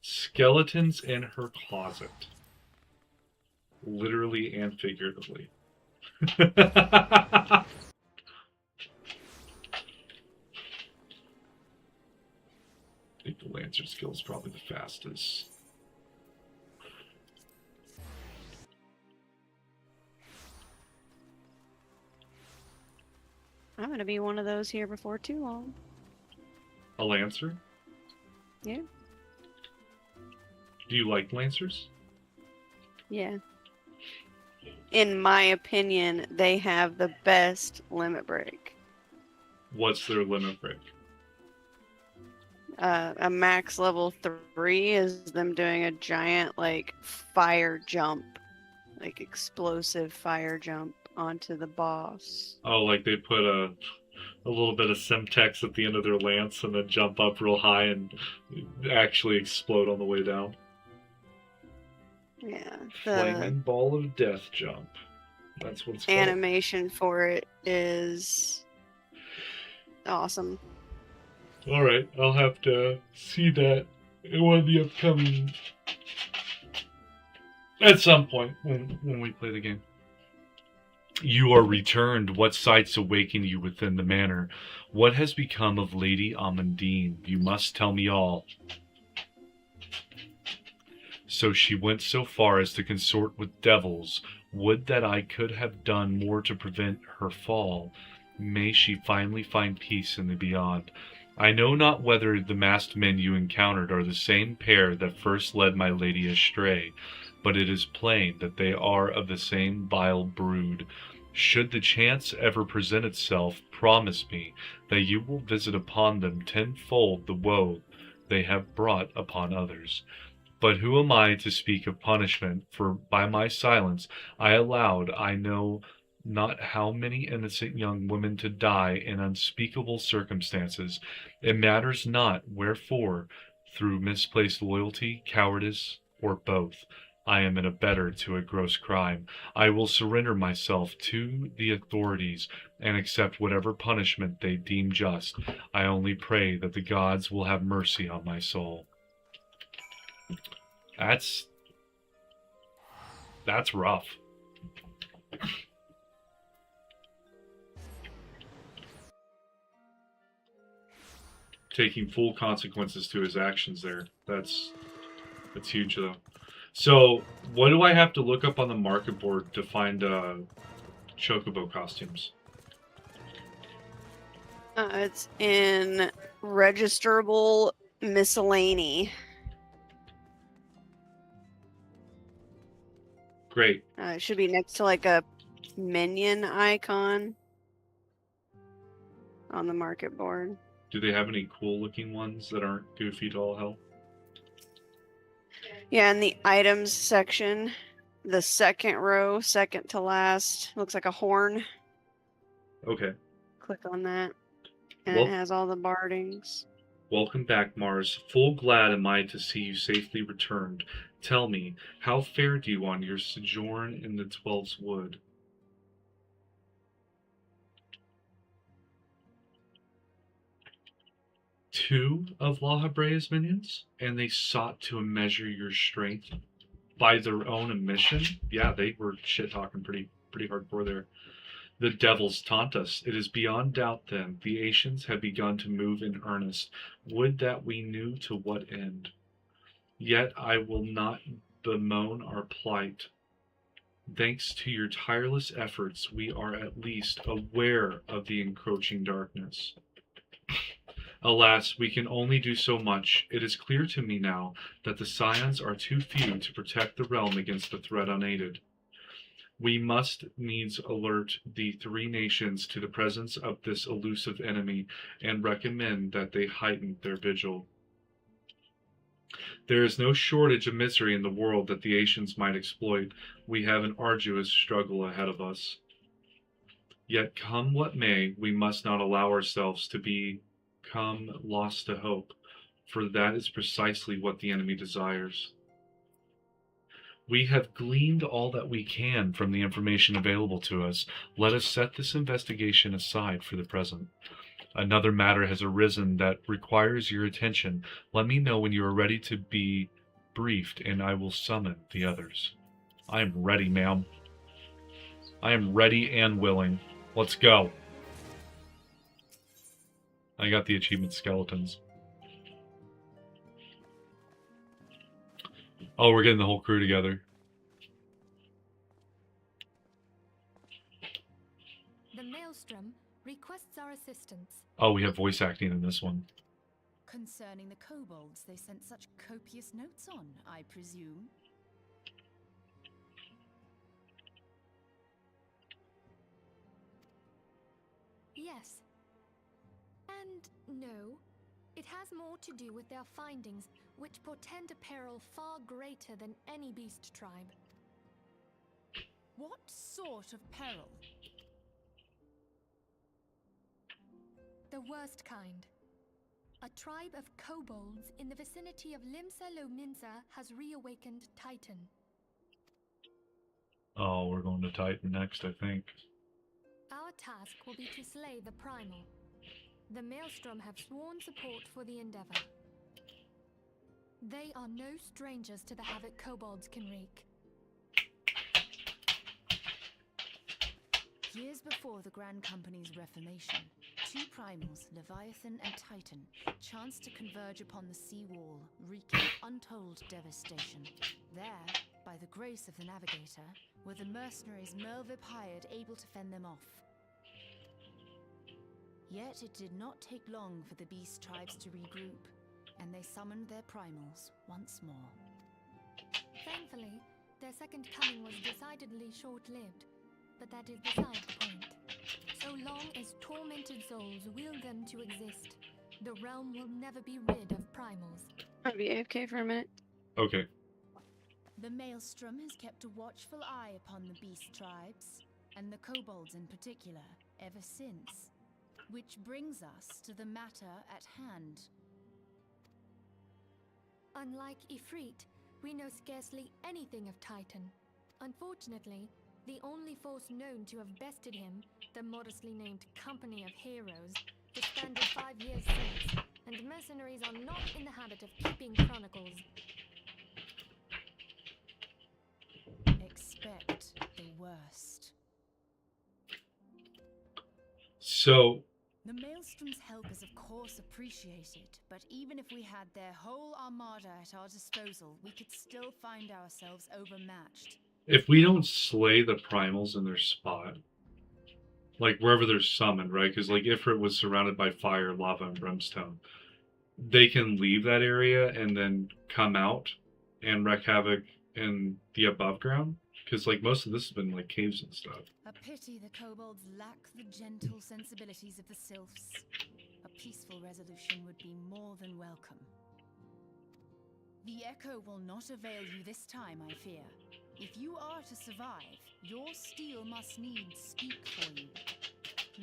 Skeletons in her closet. Literally and figuratively. I think the Lancer skill is probably the fastest. I'm gonna be one of those here before too long. A Lancer? Yeah. Do you like Lancers? Yeah. In my opinion, they have the best limit break. What's their limit break? A max level 3 is them doing a giant, like, fire jump. Like, explosive fire jump onto the boss. Oh, like they put a little bit of Semtex at the end of their lance and then jump up real high and actually explode on the way down. Yeah. Flaming ball of death jump. That's what it's called. Animation for it is awesome. Alright, I'll have to see that in one of the upcoming... At some point when we play the game. You are returned. What sights awaken you within the manor? What has become of Lady Amandine? You must tell me all. So she went so far as to consort with devils. Would that I could have done more to prevent her fall. May she finally find peace in the beyond. I know not whether the masked men you encountered are the same pair that first led my lady astray, but it is plain that they are of the same vile brood. Should the chance ever present itself, promise me that you will visit upon them tenfold the woe they have brought upon others. But who am I to speak of punishment? For by my silence I allowed I know not how many innocent young women to die in unspeakable circumstances. It matters not wherefore, through misplaced loyalty, cowardice, or both. I am in a better to a gross crime. I will surrender myself to the authorities and accept whatever punishment they deem just. I only pray that the gods will have mercy on my soul. That's rough. Taking full consequences to his actions there. That's huge though. So, what do I have to look up on the market board to find chocobo costumes? It's in registerable miscellany. Great. It should be next to like a minion icon on the market board. Do they have any cool looking ones that aren't goofy to all hell? Yeah, in the items section, the second row, second to last. Looks like a horn. Okay. Click on that. And Well, it has all the bardings. welcome back, Mars. Full glad am I to see you safely returned. Tell me, how fared you on your sojourn in the Twelve's Wood? Two of La Habrea's minions, and they sought to measure your strength by their own admission. Yeah, they were shit talking pretty hardcore there. The devils taunt us. It is beyond doubt then, the Asians have begun to move in earnest. Would that we knew to what end. Yet I will not bemoan our plight. Thanks to your tireless efforts, we are at least aware of the encroaching darkness. Alas, we can only do so much. It is clear to me now that the Scions are too few to protect the realm against the threat unaided. We must needs alert the three nations to the presence of this elusive enemy and recommend that they heighten their vigil. There is no shortage of misery in the world that the Asians might exploit. We have an arduous struggle ahead of us. Yet come what may, we must not allow ourselves to become lost to hope, for that is precisely what the enemy desires. We have gleaned all that we can from the information available to us. Let us set this investigation aside for the present. Another matter has arisen that requires your attention. Let me know when you are ready to be briefed, and I will summon the others. I am ready, ma'am. I am ready and willing. Let's go. I got the achievement skeletons. Oh, we're getting the whole crew together. The Maelstrom requests our assistance. Oh, we have voice acting in this one. Concerning the kobolds they sent such copious notes on, I presume? Yes. And no. It has more to do with their findings, which portend a peril far greater than any beast tribe. What sort of peril? The worst kind. A tribe of kobolds in the vicinity of Limsa Lominsa has reawakened Titan. Oh, we're going to Titan next, I think. Our task will be to slay the Primal. The Maelstrom have sworn support for the endeavor. They are no strangers to the havoc kobolds can wreak. Years before the Grand Company's reformation, two primals, Leviathan and Titan, chanced to converge upon the sea wall, wreaking untold devastation. There, by the grace of the Navigator, were the mercenaries Merlvip hired able to fend them off. Yet it did not take long for the beast tribes to regroup, and they summoned their primals once more. Thankfully, their second coming was decidedly short-lived, but that is beside the point. So long as tormented souls will them to exist, the realm will never be rid of primals. I'll be AFK for a minute. Okay. The Maelstrom has kept a watchful eye upon the beast tribes, and the kobolds in particular, ever since. Which brings us to the matter at hand. Unlike Ifrit, we know scarcely anything of Titan. Unfortunately, the only force known to have bested him, the modestly named Company of Heroes, disbanded 5 years since, and mercenaries are not in the habit of keeping chronicles. Expect the worst. So, The Maelstrom's help is of course appreciated, but even if we had their whole armada at our disposal, we could still find ourselves overmatched. if we don't slay the primals in their spot, like wherever they're summoned, right? Because like Ifrit was surrounded by fire, lava, and brimstone. They can leave that area and then come out and wreak havoc in the above ground. Because like most of this has been like caves and stuff. A pity the kobolds lack the gentle sensibilities of the sylphs. A peaceful resolution would be more than welcome. The echo will not avail you this time, I fear. If you are to survive, your steel must needs speak for you.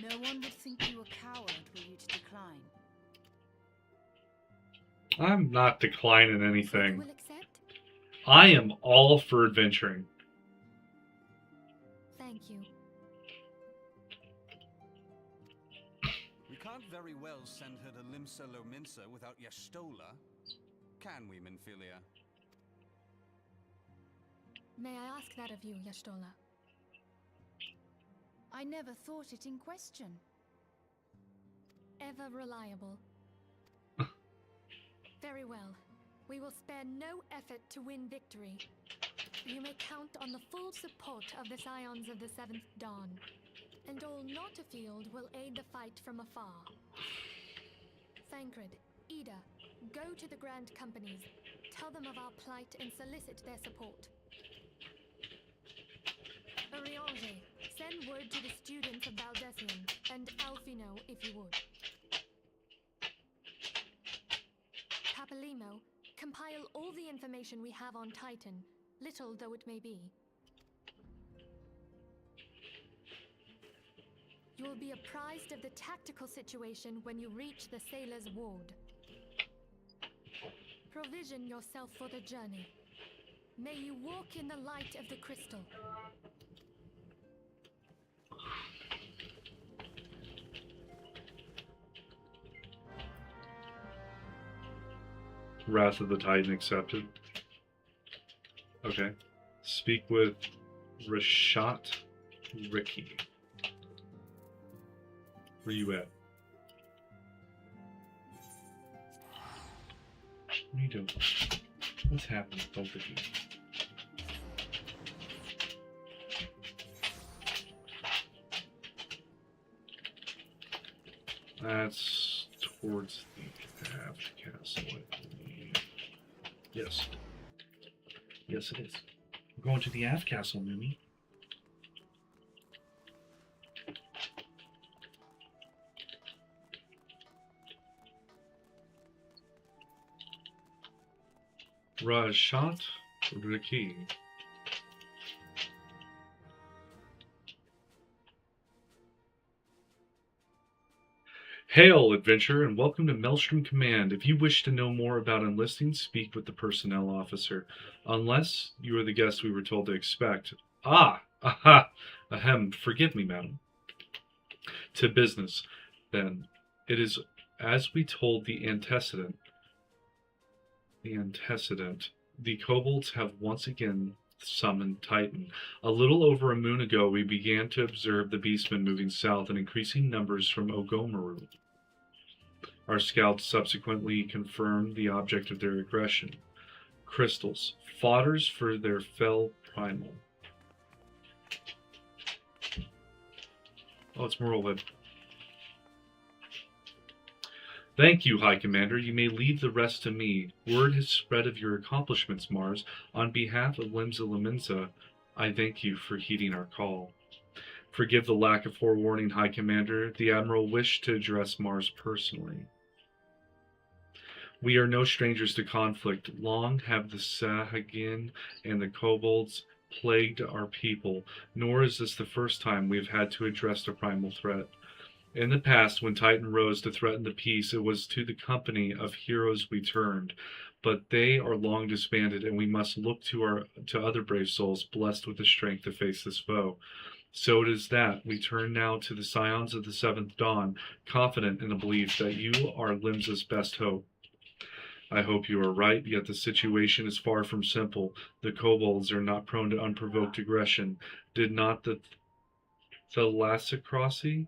No one would think you a coward were you to decline. I'm not declining So you anything. will accept? I am all for adventuring. Thank you. We can't very well send her to Limsa Lominsa without Yastola, can we, Minfilia? May I ask that of you, Yastola? I never thought it in question. Ever reliable. Very well. We will spare no effort to win victory. You may count on the full support of the Scions of the Seventh Dawn, and all not afield will aid the fight from afar. Thancred, Ida, go to the Grand Companies, tell them of our plight and solicit their support. Eorzea, send word to the students of Valdesian, and Alfino if you would. Capilimo, compile all the information we have on Titan, little though it may be. You will be apprised of the tactical situation when you reach the Sailor's Ward. Provision yourself for the journey. May you walk in the light of the crystal. Wrath of the Titan accepted. Okay. Speak with Rashat Ricky. Where you at? What are you doing? What's happening with both of you? That's towards the aft castle, I believe. Yes. Yes, it is. We're going to the aft castle, Mimi. Rashat Ricky. Hail, adventurer, and welcome to Maelstrom Command. If you wish to know more about enlisting, speak with the personnel officer. Unless you are the guest we were told to expect. Ah! Aha! Ahem. Forgive me, madam. To business, then. It is as we told the antecedent. The kobolds have once again summoned Titan. A little over a moon ago, we began to observe the beastmen moving south in increasing numbers from Ogomaru. Our scouts subsequently confirmed the object of their aggression. Crystals, fodders for their fell primal. Oh, it's Merlin. Thank you, High Commander. You may leave the rest to me. Word has spread of your accomplishments, Mars. On behalf of Limsa Lominsa, I thank you for heeding our call. Forgive the lack of forewarning, High Commander. The Admiral wished to address Mars personally. We are no strangers to conflict. Long have the Sahagin and the kobolds plagued our people, nor is this the first time we have had to address a primal threat. In the past, when Titan rose to threaten the peace, it was to the company of heroes we turned, but they are long disbanded, and we must look to other brave souls blessed with the strength to face this foe. So it is that we turn now to the Scions of the Seventh Dawn, confident in the belief that you are Limsa's best hope. I hope you are right, yet the situation is far from simple. The kobolds are not prone to unprovoked aggression. Did not the Thalassocracy,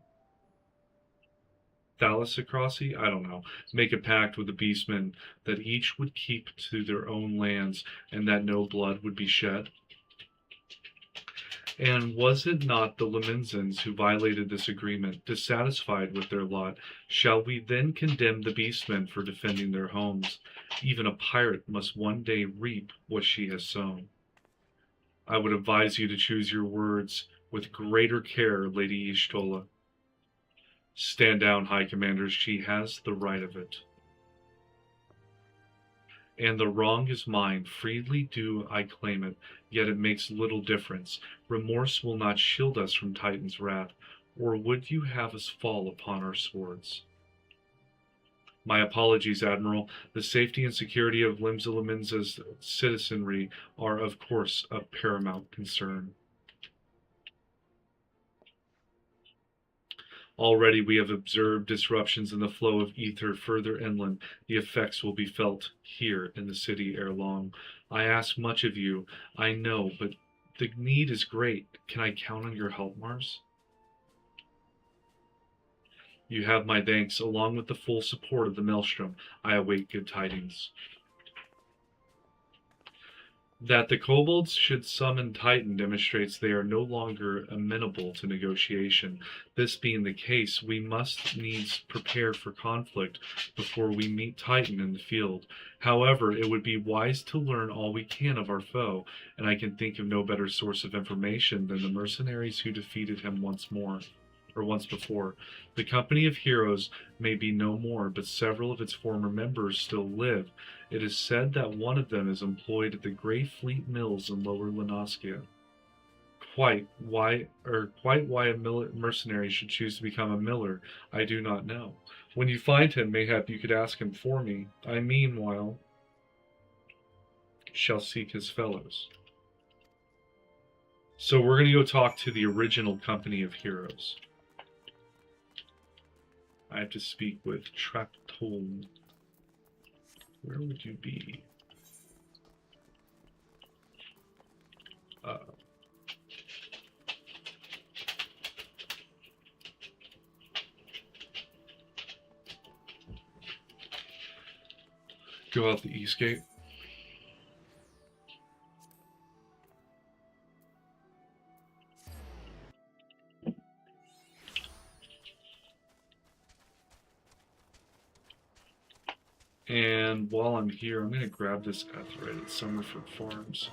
I don't know, make a pact with the beastmen that each would keep to their own lands and that no blood would be shed? And was it not the Laminsans who violated this agreement? Dissatisfied with their lot, shall we then condemn the beastmen for defending their homes? Even a pirate must one day reap what she has sown. I would advise you to choose your words with greater care, Lady Y'shtola. Stand down, High Commanders. She has the right of it. And the wrong is mine, freely do I claim it, yet it makes little difference. Remorse will not shield us from Titan's wrath, or would you have us fall upon our swords? My apologies, Admiral. The safety and security of Limsa citizenry are, of course, of paramount concern. Already we have observed disruptions in the flow of ether further inland. The effects will be felt here in the city ere long. I ask much of you, I know, but the need is great. Can I count on your help, Mars? You have my thanks, along with the full support of the Maelstrom. I await good tidings. That the kobolds should summon Titan demonstrates they are no longer amenable to negotiation. This being the case, we must needs prepare for conflict before we meet Titan in the field. However, it would be wise to learn all we can of our foe, and I can think of no better source of information than the mercenaries who defeated him once before. The company of heroes may be no more, but several of its former members still live. It is said that one of them is employed at the Grey Fleet Mills in Lower Lenaskia. Quite why a mercenary should choose to become a miller, I do not know. When you find him, mayhap you could ask him for me. I meanwhile shall seek his fellows. So we're going to go talk to the original company of heroes. I have to speak with Traptol. Where would you be? Go out the east gate. And while I'm here, I'm going to grab this Aetheryte at Summerford Farms.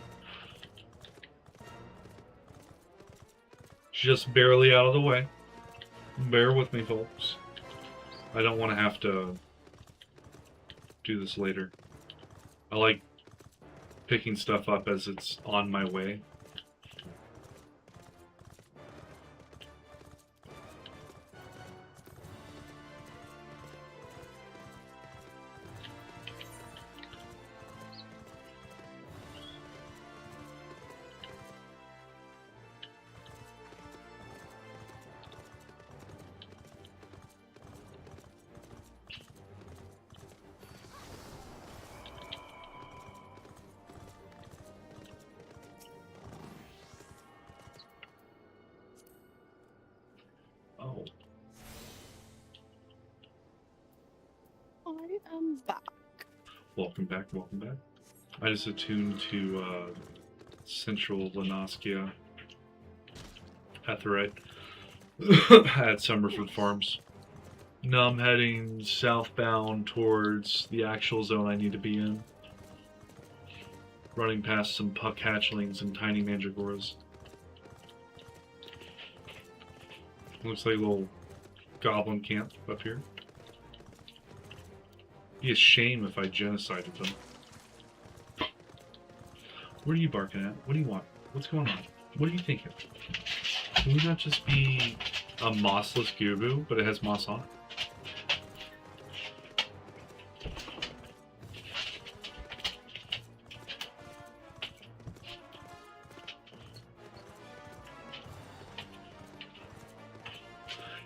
Just barely out of the way. Bear with me, folks. I don't want to have to do this later. I like picking stuff up as it's on my way. Oh. I am back. Welcome back, welcome back. I just attuned to Central Lenaskia Aetheryte at Summerford Farms. Now I'm heading southbound towards the actual zone I need to be in. Running past some puck hatchlings and tiny mandragoras. Looks like a little goblin camp up here. Be a shame if I genocided them. What are you barking at? What do you want? What's going on? What are you thinking? Can we not just be a mossless Gubu, but it has moss on it?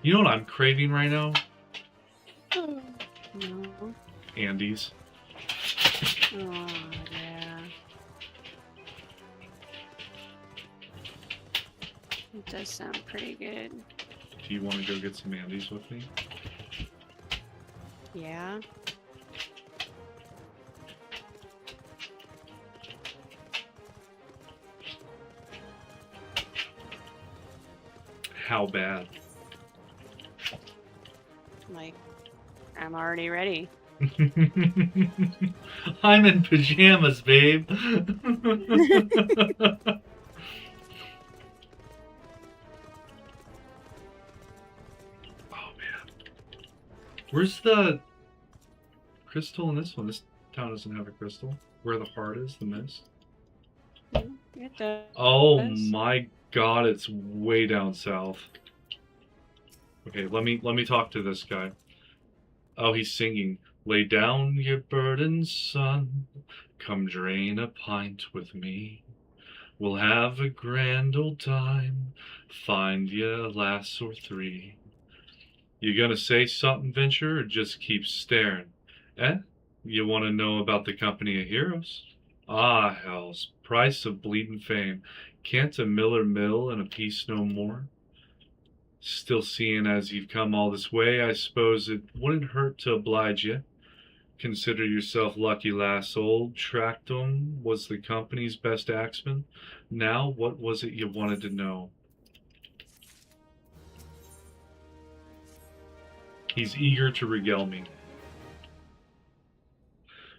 You know what I'm craving right now? Oh, no. Andes. Oh, yeah. It does sound pretty good. Do you want to go get some Andes with me? Yeah. How bad? Like, I'm already ready. I'm in pajamas, babe. Oh man, where's the crystal in this one? This Town doesn't have a crystal. Where the heart is, the mist. It does. Oh my god, it's way down south. Okay, let me talk to this guy. Oh, he's singing. Lay down your burdens, son. Come drain a pint with me. We'll have a grand old time. Find ya a lass or three. You gonna say something, Venture, or just keep staring? Eh? You want to know about the Company of Heroes? Ah, hells. Price of bleeding fame. Can't a miller mill and a piece no more? Still seeing as you've come all this way, I suppose it wouldn't hurt to oblige you. Consider yourself lucky, lass. Old Tractum was the company's best axeman. Now, what was it you wanted to know? He's eager to regale me.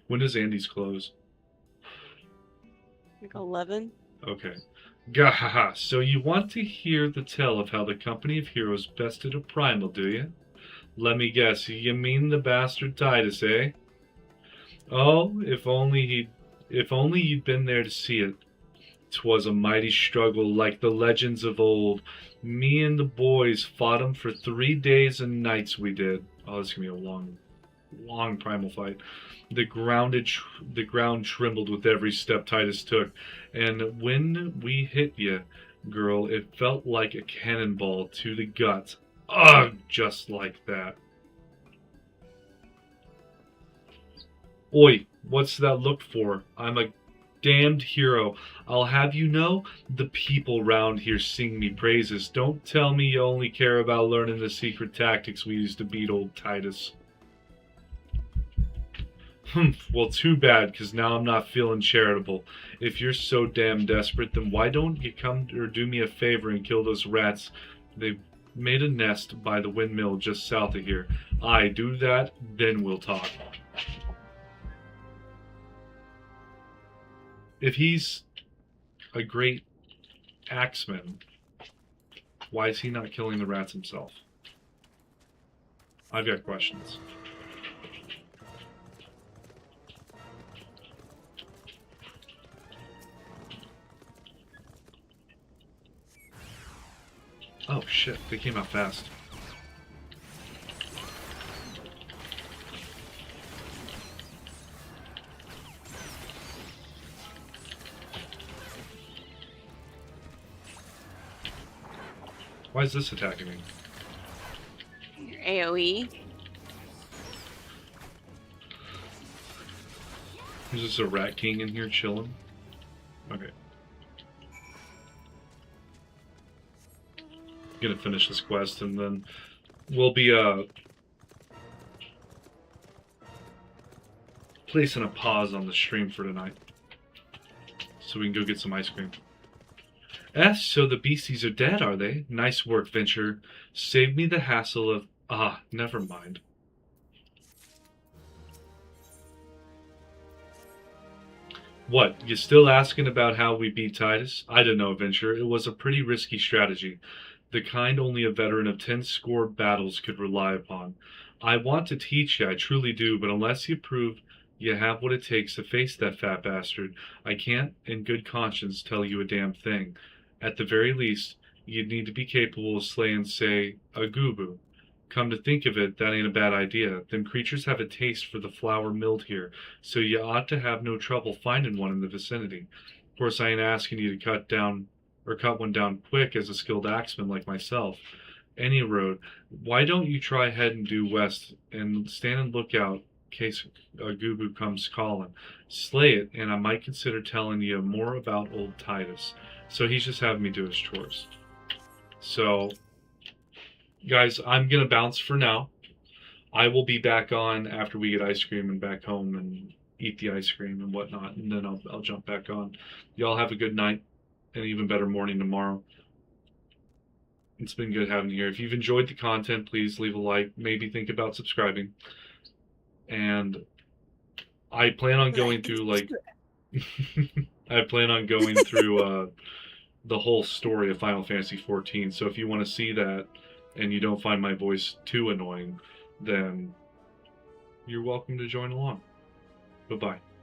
When does Andy's close? Like 11? Okay. Gahaha, so you want to hear the tale of how the Company of Heroes bested a primal, do you? Let me guess, you mean the bastard Titus, eh? Oh, if only you'd been there to see it. 'Twas a mighty struggle, like the legends of old. Me and the boys fought 'em for 3 days and nights, we did. Oh, this is gonna be a long primal fight. The ground trembled with every step Titus took, and when we hit you, girl, it felt like a cannonball to the gut. Ugh, just like that. Oi, what's that look for? I'm a damned hero. I'll have you know, the people round here sing me praises. Don't tell me you only care about learning the secret tactics we used to beat old Titus. Well, too bad, because now I'm not feeling charitable. If you're so damn desperate, then why don't you come or do me a favor and kill those rats? They've made a nest by the windmill just south of here. Aye, do that, then we'll talk. If he's a great axeman, why is he not killing the rats himself? I've got questions. Oh shit, they came out fast. Why is this attacking me? Your AoE. Is this a rat king in here chilling? Okay. Gonna finish this quest and then we'll be placing a pause on the stream for tonight so we can go get some ice cream. So the beasties are dead, are they? Nice work, Venture. Save me the hassle of... never mind. What, you still asking about how we beat Titus? I don't know, Venture. It was a pretty risky strategy. The kind only a veteran of 10 score battles could rely upon. I want to teach you, I truly do, but unless you prove you have what it takes to face that fat bastard, I can't, in good conscience, tell you a damn thing. At the very least, you'd need to be capable of slaying, say, a Gubu. Come to think of it, that ain't a bad idea. Them creatures have a taste for the flour milled here, so you ought to have no trouble finding one in the vicinity. Of course, I ain't asking you to cut one down quick as a skilled axeman like myself. Any road, why don't you try heading due west and stand and look out in case a Gubu comes calling. Slay it, and I might consider telling you more about old Titus. So he's just having me do his chores. So, guys, I'm going to bounce for now. I will be back on after we get ice cream and back home and eat the ice cream and whatnot, and then I'll jump back on. Y'all have a good night and an even better morning tomorrow. It's been good having you here. If you've enjoyed the content, please leave a like. Maybe think about subscribing. And I plan on going through, like... I plan on going through the whole story of Final Fantasy XIV. So if you want to see that and you don't find my voice too annoying, then you're welcome to join along. Bye-bye.